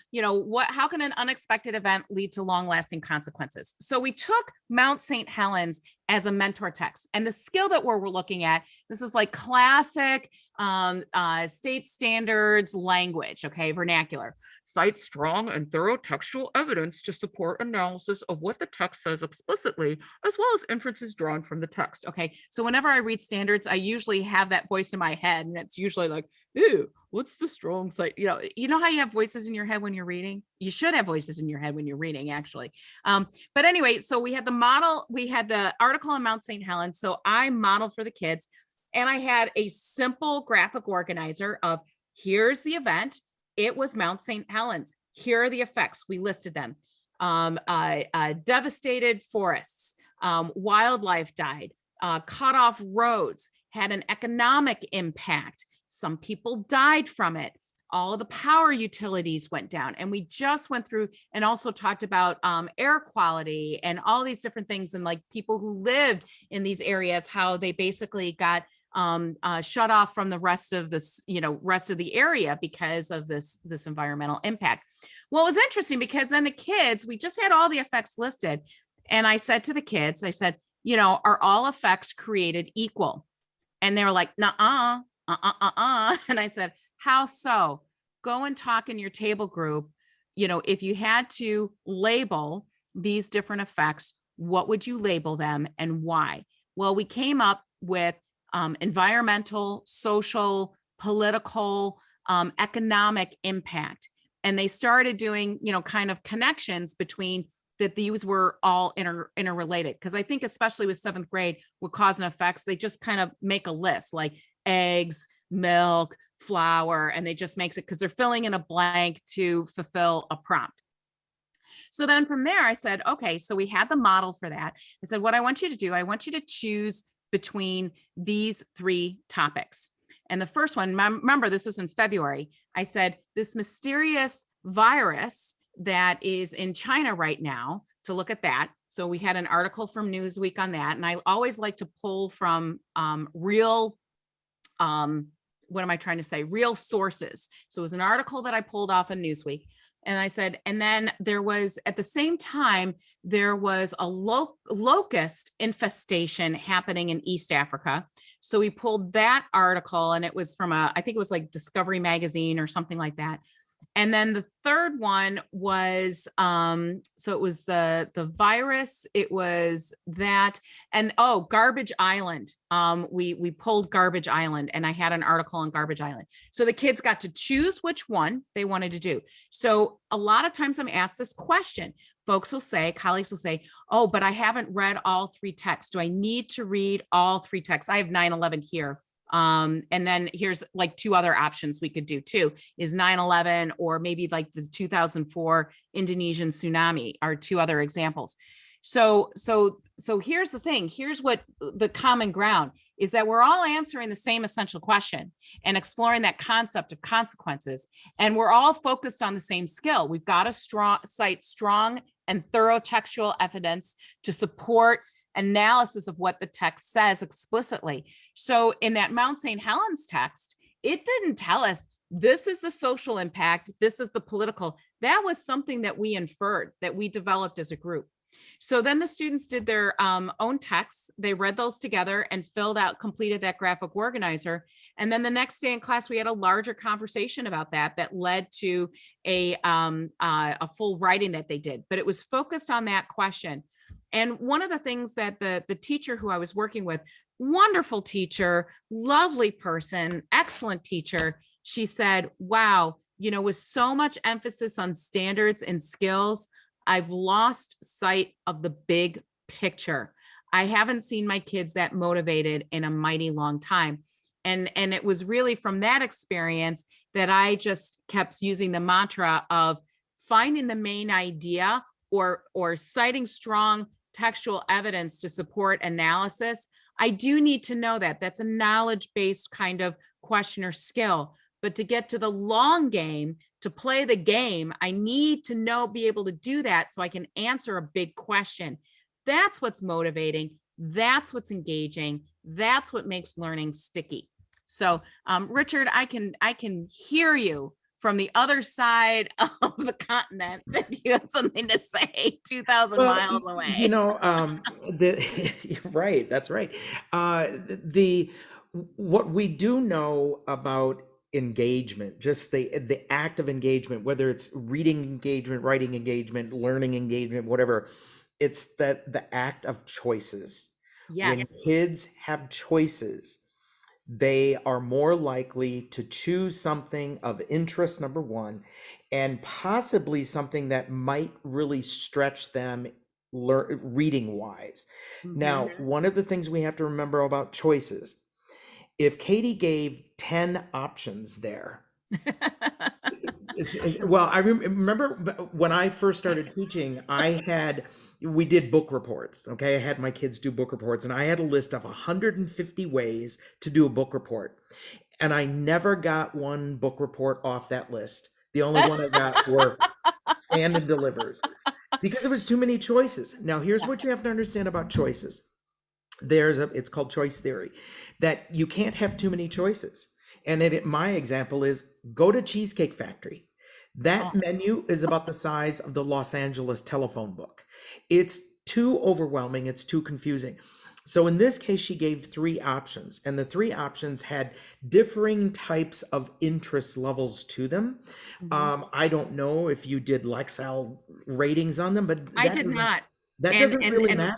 how can an unexpected event lead to long-lasting consequences? So we took Mount St. Helens as a mentor text, and the skill that we're looking at, this is like classic state standards language, okay, vernacular. Cite strong and thorough textual evidence to support analysis of what the text says explicitly, as well as inferences drawn from the text. Okay, so whenever I read standards, I usually have that voice in my head, and it's usually like, ew, what's the strong cite? You know how you have voices in your head when you're reading? You should have voices in your head when you're reading, actually. But anyway, so we had the article on Mount St. Helens. So I modeled for the kids, and I had a simple graphic organizer of, here's the event. It was Mount St. Helens. Here are the effects. We listed them. Devastated forests, wildlife died, cut off roads, had an economic impact. Some people died from it. All of the power utilities went down. And we just went through and also talked about air quality and all these different things. And like people who lived in these areas, how they basically got shut off from the rest of the area because of this environmental impact. Well, it was interesting because then the kids, we just had all the effects listed. And I said to the kids, I said, are all effects created equal? And they were like, nuh-uh, And I said, how so? Go and talk in your table group. If you had to label these different effects, what would you label them and why? Well, we came up with environmental, social, political, economic impact. And they started doing, kind of connections between that these were all interrelated. Because I think especially with 7th grade, with cause and effects, they just kind of make a list like eggs, milk, flour, and they just makes it because they're filling in a blank to fulfill a prompt. So then from there, I said, okay, so we had the model for that. I said, what I want you to do, I want you to choose between these 3 topics. And the first one, remember, this was in February. I said, this mysterious virus that is in China right now, to look at that. So we had an article from Newsweek on that. And I always like to pull from real sources. So it was an article that I pulled off in Newsweek. And I said, and then there was, at the same time, there was a locust infestation happening in East Africa. So we pulled that article, and it was from I think it was like Discovery Magazine or something like that. And then the third one was, so it was the virus, it was that, and Garbage Island. We pulled Garbage Island, and I had an article on Garbage Island. So the kids got to choose which one they wanted to do. So a lot of times I'm asked this question. Colleagues will say, oh, but I haven't read all 3 texts. Do I need to read all 3 texts? I have 9/11 here. And then here's like 2 other options we could do too, is 9/11 or maybe like the 2004 Indonesian tsunami are 2 other examples. So here's the thing. Here's what the common ground is, that we're all answering the same essential question and exploring that concept of consequences. And we're all focused on the same skill. We've got to cite strong and thorough textual evidence to support analysis of what the text says explicitly. So in that Mount St. Helens text, it didn't tell us this is the social impact, this is the political. That was something that we inferred, that we developed as a group. So then the students did their own texts. They read those together and completed that graphic organizer. And then the next day in class, we had a larger conversation about that led to a full writing that they did. But it was focused on that question. And one of the things that the teacher who I was working with, wonderful teacher, lovely person, excellent teacher, she said, wow, with so much emphasis on standards and skills, I've lost sight of the big picture. I haven't seen my kids that motivated in a mighty long time. And it was really from that experience that I just kept using the mantra of finding the main idea or citing strong textual evidence to support analysis. I do need to know that. That's a knowledge-based kind of question or skill. But to get to the long game, to play the game, I need to be able to do that so I can answer a big question. That's what's motivating. That's what's engaging. That's what makes learning sticky. So, Richard, I can hear you from the other side of the continent that you have something to say 2,000 miles away. You're right. That's right. What we do know about engagement, just the act of engagement, whether it's reading engagement, writing engagement, learning engagement, whatever, it's that the act of choices. Yes. When kids have choices, they are more likely to choose something of interest, number one, and possibly something that might really stretch them reading wise. Mm-hmm. Now, one of the things we have to remember about choices, if Katie gave 10 options there, well, I remember when I first started teaching, we did book reports. Okay. I had my kids do book reports, and I had a list of 150 ways to do a book report. And I never got one book report off that list. The only one I got were Stand and Delivers, because it was too many choices. Now, here's what you have to understand about choices. It's called choice theory, that you can't have too many choices. And my example is go to Cheesecake Factory. That menu is about the size of the Los Angeles telephone book. It's too overwhelming. It's too confusing. So in this case, she gave 3 options, and the 3 options had differing types of interest levels to them. Mm-hmm. I don't know if you did Lexile ratings on them, but I did not. That doesn't really matter.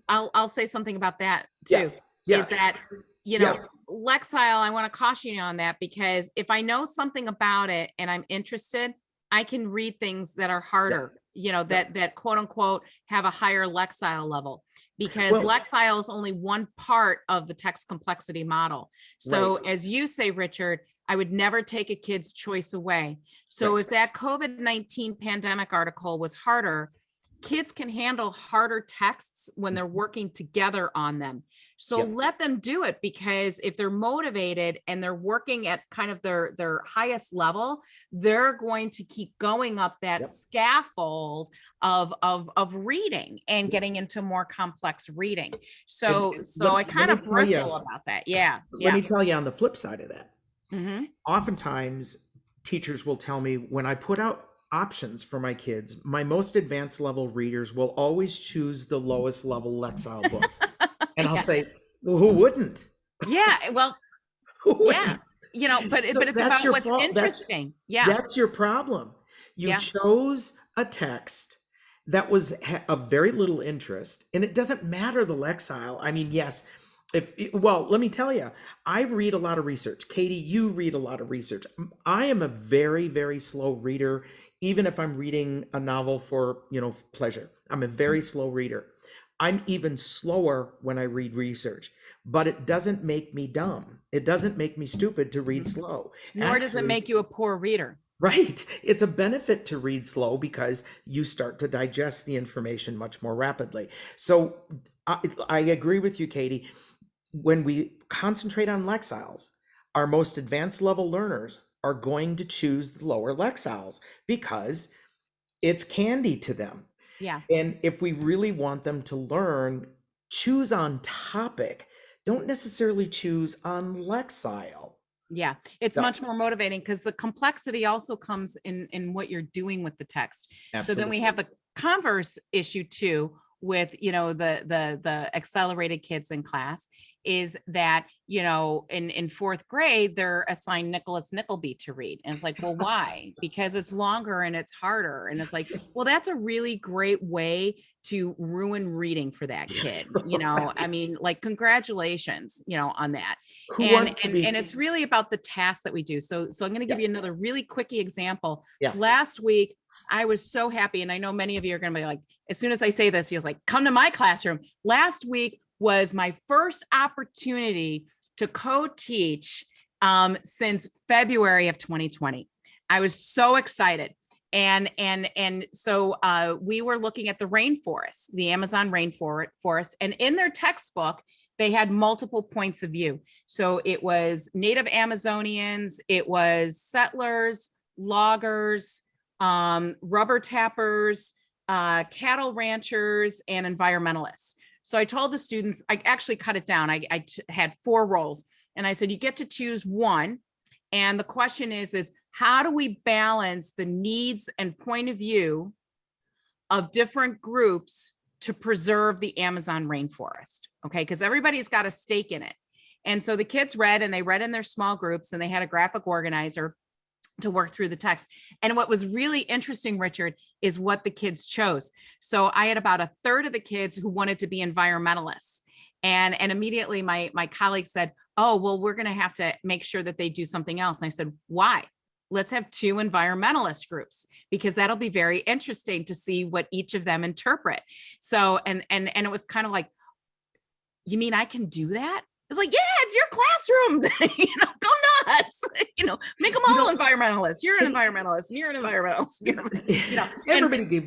I'll say something about that too. Yes. Yeah. Is that, Lexile, I want to caution you on that, because if I know something about it and I'm interested, I can read things that are harder, that quote unquote have a higher Lexile level, because Lexile is only one part of the text complexity model. So as you say, Richard, I would never take a kid's choice away. So if that COVID-19 pandemic article was harder, kids can handle harder texts when they're working together on them. So let them do it, because if they're motivated and they're working at kind of their highest level, they're going to keep going up that scaffold of reading and getting into more complex reading. So I kind of bristle about that. Let me tell you on the flip side of that. Mm-hmm. Oftentimes teachers will tell me, when I put out options for my kids, my most advanced level readers will always choose the lowest level Lexile book. And I'll say, well, who wouldn't? Yeah, well, but it's about what's interesting. That's your problem. You chose a text that was of very little interest, and it doesn't matter the Lexile. I mean, yes, let me tell you, I read a lot of research. Katie, you read a lot of research. I am a very, very slow reader, even if I'm reading a novel for, pleasure. I'm a very slow reader. I'm even slower when I read research, but it doesn't make me dumb. It doesn't make me stupid to read slow. Nor does it make you a poor reader. Right. It's a benefit to read slow, because you start to digest the information much more rapidly. So I agree with you, Katie. When we concentrate on Lexiles, our most advanced level learners are going to choose the lower Lexiles because it's candy to them. Yeah. And if we really want them to learn, choose on topic. Don't necessarily choose on Lexile. Yeah, it's much more motivating because the complexity also comes in what you're doing with the text. Absolutely. So then we have the converse issue too with, you know, the accelerated kids in class is that, you know, in fourth grade, they're assigned Nicholas Nickleby to read. And it's like, well, why? Because it's longer and it's harder. And it's like, well, that's a really great way to ruin reading for that kid. You know, I mean, like, congratulations, you know, on that. Who And wants to be... it's really about the tasks that we do. So I'm going to give you another really quickie example. Yeah. Last week, I was so happy. And I know many of you are going to be like, as soon as I say this, he was like, come to my classroom. Last week was my first opportunity to co-teach since February of 2020. I was so excited. And so we were looking at the rainforest, the Amazon rainforest, and in their textbook, they had multiple points of view. So it was native Amazonians, it was settlers, loggers, rubber tappers, cattle ranchers, and environmentalists. So I told the students, I actually cut it down. I had 4 roles, and I said, you get to choose one. And the question is how do we balance the needs and point of view of different groups to preserve the Amazon rainforest? Okay, because everybody's got a stake in it. And so the kids read, and they read in their small groups, and they had a graphic organizer to work through the text. And what was really interesting, Richard, is what the kids chose. So I had about a third of the kids who wanted to be environmentalists. And immediately my colleague said, oh, well, we're going to have to make sure that they do something else. And I said, why? Let's have 2 environmentalist groups, because that'll be very interesting to see what each of them interpret. So, and it was kind of like, you mean I can do that? It's like, yeah, it's your classroom. You know, go nuts. You know, make them all environmentalists. You're an environmentalist, and you're an environmentalist. You know, everybody.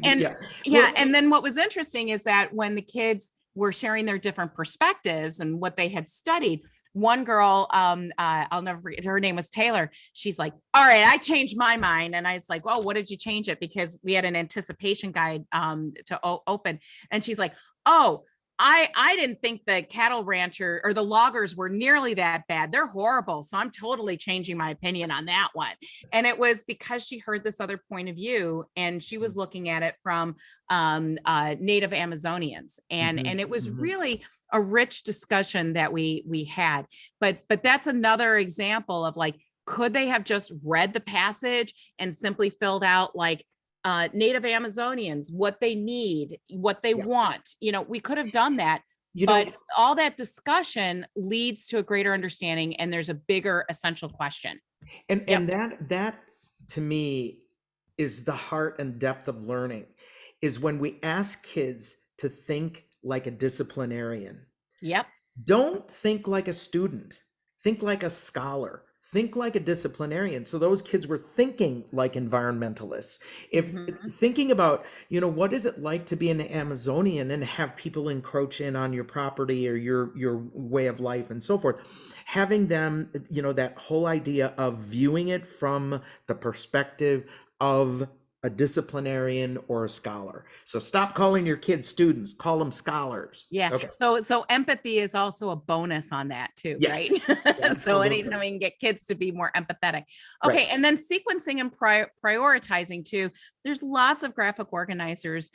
And then what was interesting is that when the kids were sharing their different perspectives and what they had studied, one girl, I'll never forget, her name was Taylor. She's like, all right, I changed my mind. And I was like, well, what did you change it? Because we had an anticipation guide to open. And she's like, oh, I didn't think the cattle rancher or the loggers were nearly that bad. They're horrible. So I'm totally changing my opinion on that one. And it was because she heard this other point of view, and she was looking at it from native Amazonians. And it was really a rich discussion that we had. But that's another example of, like, could they have just read the passage and simply filled out, like, native Amazonians, what they need, what they want? You know, we could have done that, but all that discussion leads to a greater understanding, and there's a bigger essential question. And that to me is the heart and depth of learning, is when we ask kids to think like a disciplinarian. Yep. Don't think like a student. Think like a scholar. Think like a disciplinarian. So those kids were thinking like environmentalists. If thinking about, you know, what is it like to be an Amazonian and have people encroach in on your property or your way of life and so forth, having them, you know, that whole idea of viewing it from the perspective of a disciplinarian or a scholar. So stop calling your kids students, call them scholars. Yeah. Okay. So empathy is also a bonus on that too, right? Yes, so anytime we can get kids to be more empathetic. Okay. Right. And then sequencing and prioritizing too. There's lots of graphic organizers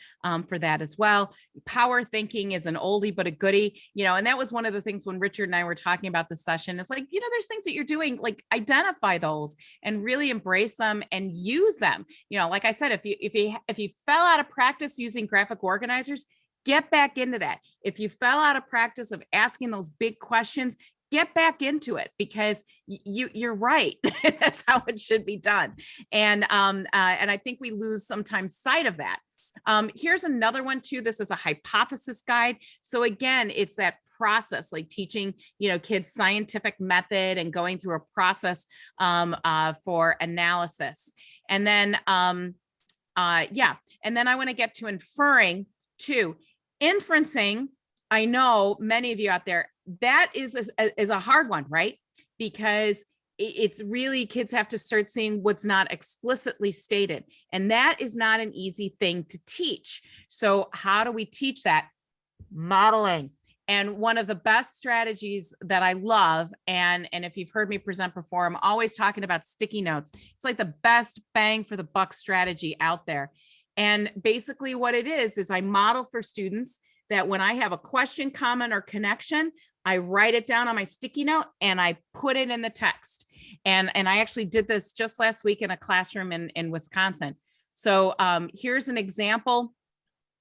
for that as well. Power thinking is an oldie but a goodie, you know, and that was one of the things when Richard and I were talking about the session. It's like, you know, there's things that you're doing, like identify those and really embrace them and use them. You know, like I said, if you fell out of practice using graphic organizers, get back into that. If you fell out of practice of asking those big questions, get back into it, because you're right. That's how it should be done. And I think we lose sometimes sight of that. Here's another one too. This is a hypothesis guide. So again, it's that process, like teaching, you know, kids scientific method and going through a process for analysis. And then, and then I want to get to inferring too. Inferencing, I know many of you out there, that is a hard one, right? Because it's really, kids have to start seeing what's not explicitly stated. And that is not an easy thing to teach. So how do we teach that? Modeling. And one of the best strategies that I love, and if you've heard me present before, I'm always talking about sticky notes. It's like the best bang for the buck strategy out there. And basically what it is I model for students that when I have a question, comment, or connection, I write it down on my sticky note and I put it in the text. And I actually did this just last week in a classroom in Wisconsin. So here's an example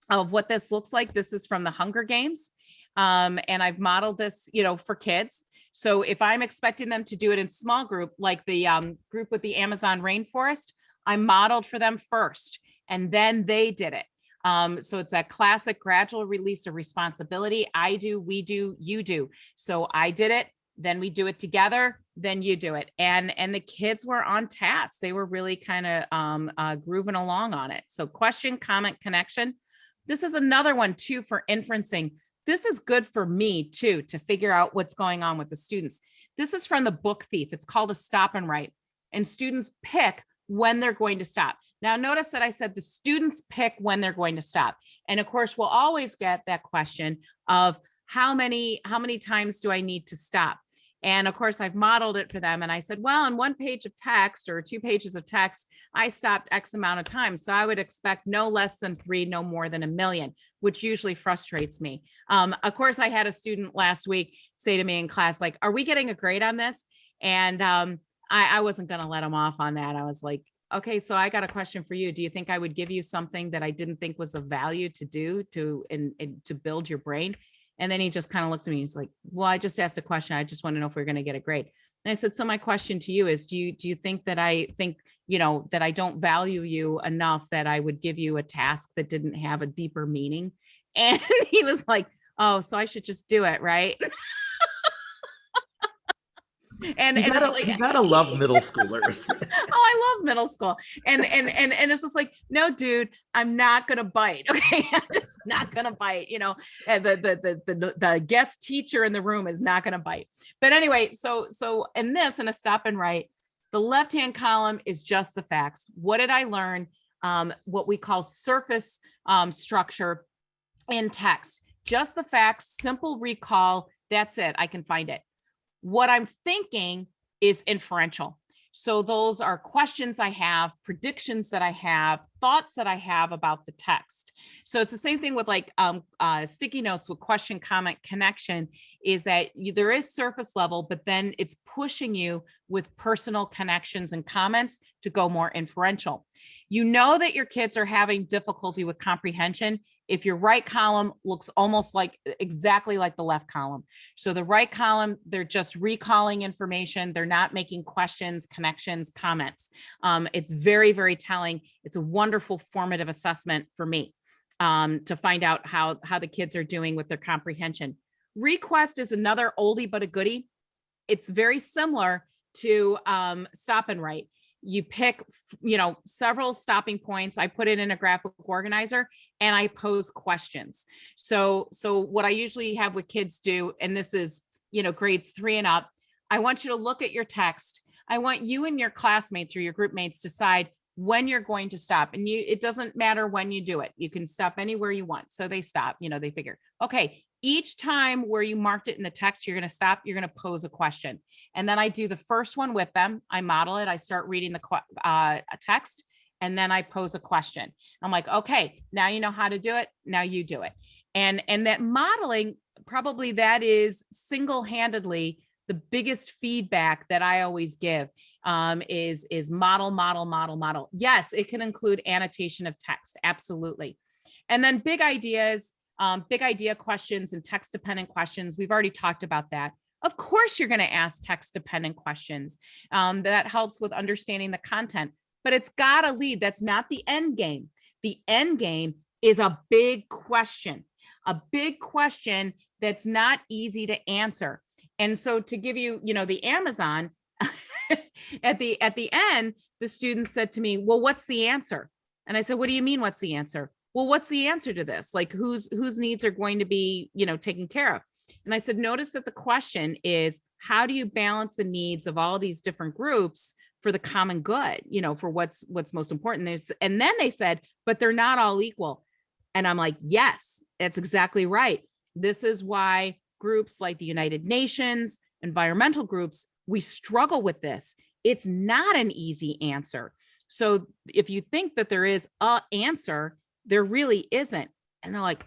of what this looks like. This is from the Hunger Games. And I've modeled this, for kids. So if I'm expecting them to do it in small group, like the group with the Amazon rainforest, I modeled for them first, and then they did it. So it's that classic gradual release of responsibility. I do, we do, you do. So I did it, then we do it together, then you do it. And the kids were on task. They were really kind of grooving along on it. So question, comment, connection. This is another one too for inferencing. This is good for me too, to figure out what's going on with the students. This is from the book Thief. It's called a stop and write, and students pick when they're going to stop. Now, notice that I said the students pick when they're going to stop. And of course, we'll always get that question of how many times do I need to stop? And of course, I've modeled it for them. And I said, well, in one page of text or 2 pages of text, I stopped X amount of times. So I would expect no less than 3, no more than 1 million, which usually frustrates me. Of course, I had a student last week say to me in class, like, are we getting a grade on this? And I wasn't going to let him off on that. I was like, okay, so I got a question for you. Do you think I would give you something that I didn't think was of value to do to build your brain? And then he just kind of looks at me. He's like, well, I just asked a question. I just want to know if we're going to get a grade. And I said, so my question to you is, do you think that I think, that I don't value you enough that I would give you a task that didn't have a deeper meaning? And he was like, oh, so I should just do it, right? And you gotta love middle schoolers. I love middle school. And it's just like, no, dude, I'm not gonna bite. Okay, I'm just not gonna bite. And the guest teacher in the room is not gonna bite. But anyway, so in a stop and write, the left-hand column is just the facts. What did I learn? What we call surface structure in text. Just the facts, simple recall. That's it. I can find it. What I'm thinking is inferential. So those are questions I have, predictions that I have, thoughts that I have about the text. So it's the same thing with like sticky notes with question, comment, connection, is that there is surface level, but then it's pushing you with personal connections and comments to go more inferential. You know that your kids are having difficulty with comprehension if your right column looks almost exactly like the left column. So the right column, they're just recalling information. They're not making questions, connections, comments. It's very, very telling. It's a wonderful formative assessment for me to find out how the kids are doing with their comprehension. Request is another oldie but a goodie. It's very similar to stop and write. You pick, several stopping points. I put it in a graphic organizer and I pose questions. So what I usually have with kids do, and this is, grades 3 and up, I want you to look at your text. I want you and your classmates or your group mates decide when you're going to stop. And it doesn't matter when you do it. You can stop anywhere you want. So they stop, they figure, okay, each time where you marked it in the text, you're going to stop, you're going to pose a question. And then I do the first one with them. I model it. I start reading the text, and then I pose a question. I'm like, okay, now you know how to do it. Now you do it. And that modeling, probably that is single-handedly the biggest feedback that I always give is model, model, model, model. Yes, it can include annotation of text. Absolutely. And then big ideas, big idea questions and text dependent questions. We've already talked about that. Of course, you're going to ask text dependent questions. That helps with understanding the content, but it's got to lead. That's not the end game. The end game is a big question that's not easy to answer. And so to give you, the Amazon at the end, the student said to me, well, what's the answer? And I said, what do you mean? What's the answer? Well, what's the answer to this? Like whose needs are going to be, taken care of? And I said, notice that the question is, how do you balance the needs of all these different groups for the common good, for what's most important? And then they said, but they're not all equal. And I'm like, yes, that's exactly right. This is why groups like the United Nations, environmental groups, we struggle with this. It's not an easy answer. So if you think that there is an answer, there really isn't. And they're like,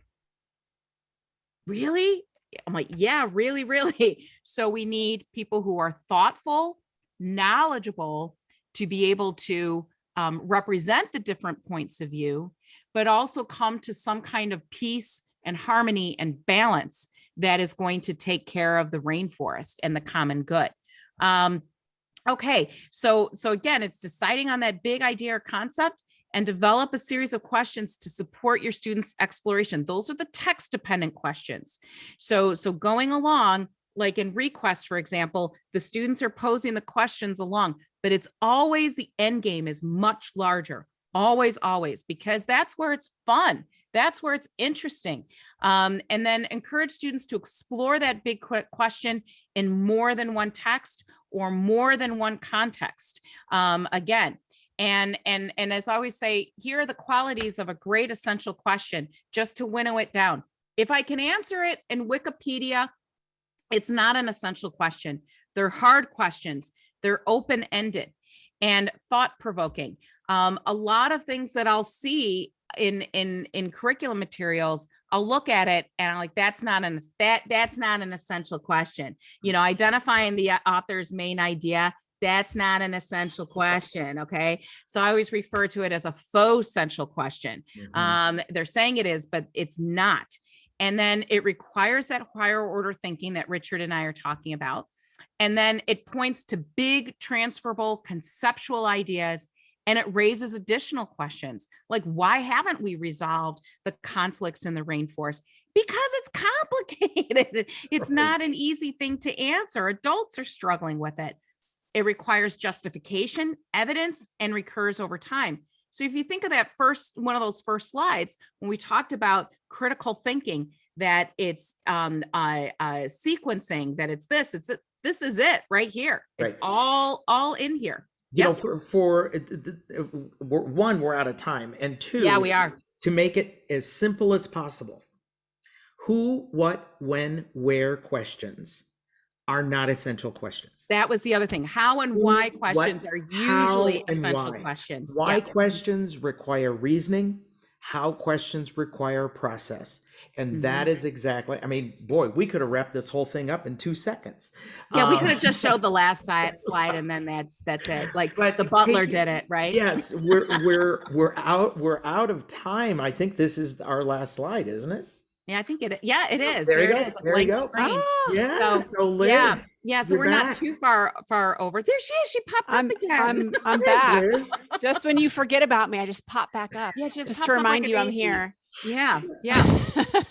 really? I'm like, yeah, really, really. So we need people who are thoughtful, knowledgeable, to be able to represent the different points of view, but also come to some kind of peace and harmony and balance that is going to take care of the rainforest and the common good. Okay, so again, it's deciding on that big idea or concept and develop a series of questions to support your students' exploration. Those are the text-dependent questions. So going along, like in request, for example, the students are posing the questions along, but it's always the end game is much larger. Always, because that's where it's fun. That's where it's interesting. And then encourage students to explore that big question in more than one text or more than one context. Again, and as I always say, here are the qualities of a great essential question, just to winnow it down. If I can answer it in Wikipedia, it's not an essential question. They're hard questions. They're open-ended and thought-provoking. A lot of things that I'll see in curriculum materials, I'll look at it and I'm like, that's not an essential question. You know, identifying the author's main idea, that's not an essential question. Okay. So I always refer to it as a faux essential question. They're saying it is, but it's not. And then it requires that higher order thinking that Richard and I are talking about. And then it points to big transferable conceptual ideas, and it raises additional questions like, why haven't we resolved the conflicts in the rainforest? Because it's complicated. It's not an easy thing to answer. Adults are struggling with it. It requires justification, evidence, and recurs over time. So if you think of that one of those first slides, when we talked about critical thinking, that it's sequencing, that it's this is it right here. It's all in here. You know, for one, we're out of time, and two, yeah, we are. To make it as simple as possible. Who, what, when, where questions are not essential questions. That was the other thing. How and why questions are usually essential questions. Why questions require reasoning. How questions require process. And that is exactly, I mean, boy, we could have wrapped this whole thing up in 2 seconds. Yeah, we could have just showed the last slide and then that's it. Like the butler did it, right? Yes, we're out of time. I think this is our last slide, isn't it? Yeah, I think it is. There it is. There you go. Yeah. So Liz, so we're not too far over. There she is. She popped up again. I'm back. Just when you forget about me, I just pop back up. Yeah, just to remind you I'm here. Yeah.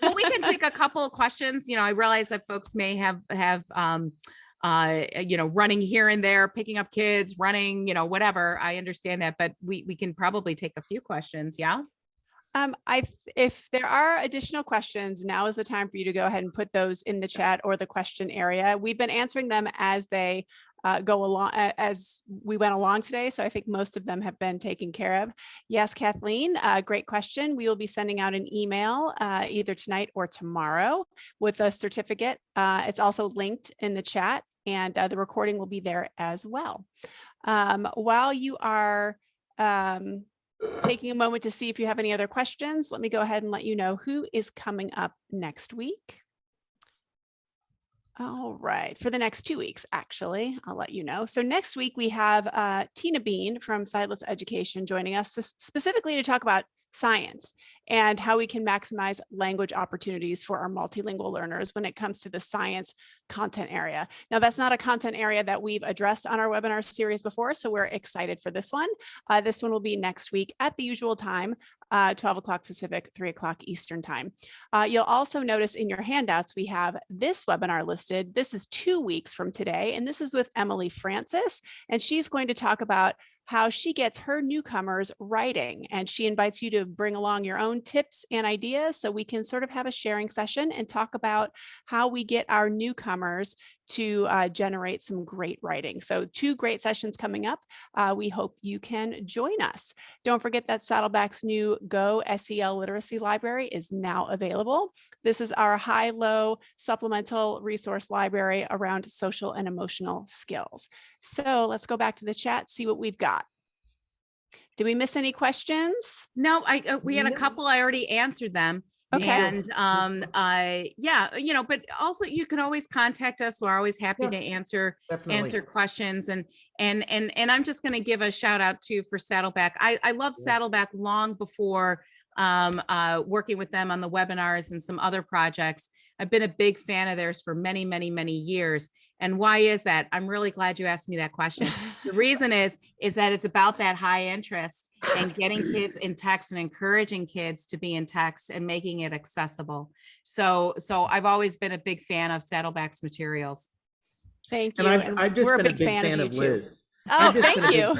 Well, we can take a couple of questions. You know, I realize that folks may have you know, running here and there, picking up kids, running, you know, whatever. I understand that, but we can probably take a few questions. Yeah. If there are additional questions, now is the time for you to go ahead and put those in the chat or the question area. We've been answering them as they go along, as we went along today. So I think most of them have been taken care of. Yes, Kathleen, great question. We will be sending out an email either tonight or tomorrow with a certificate. It's also linked in the chat, and the recording will be there as well. While you are taking a moment to see if you have any other questions, let me go ahead and let you know who is coming up next week. All right, for the next 2 weeks, actually, I'll let you know. So next week we have Tina Bean from St Helens Education joining us specifically to talk about science and how we can maximize language opportunities for our multilingual learners when it comes to the science content area. Now, that's not a content area that we've addressed on our webinar series before, so we're excited for this one. This one will be next week at the usual time, 12 o'clock Pacific, 3 o'clock Eastern time. You'll also notice in your handouts, we have this webinar listed. This is 2 weeks from today, and this is with Emily Francis, and she's going to talk about how she gets her newcomers writing. And she invites you to bring along your own tips and ideas so we can sort of have a sharing session and talk about how we get our newcomers to generate some great writing. So 2 great sessions coming up. We hope you can join us. Don't forget that Saddleback's new Go SEL Literacy Library is now available. This is our high-low supplemental resource library around social and emotional skills. So let's go back to the chat, see what we've got. Did we miss any questions? No, we had a couple. I already answered them. Okay. And yeah, you know, but also you can always contact us. We're always happy to answer questions. And I'm just going to give a shout out to for Saddleback. I love Saddleback long before working with them on the webinars and some other projects. I've been a big fan of theirs for many, many, many years. And why is that? I'm really glad you asked me that question. The reason is that it's about that high interest and getting kids in text and encouraging kids to be in text and making it accessible. So I've always been a big fan of Saddleback's materials. Thank you. And I've just been a big fan of Liz. Oh, thank you.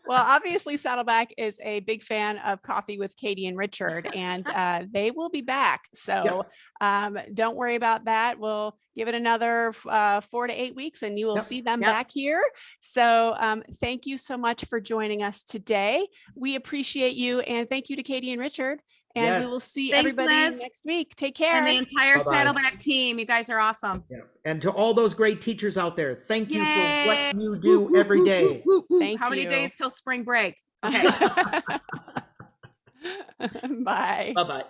Well, obviously Saddleback is a big fan of Coffee with Katie and Richard, and they will be back. So don't worry about that. We'll give it another 4 to 8 weeks and you will see them back here. So thank you so much for joining us today. We appreciate you, and thank you to Katie and Richard. And we will see everybody next week. Take care. And the entire Saddleback team. You guys are awesome. Yeah. And to all those great teachers out there, thank you for what you do every day. Thank you. How many days till spring break? Okay. Bye. Bye-bye.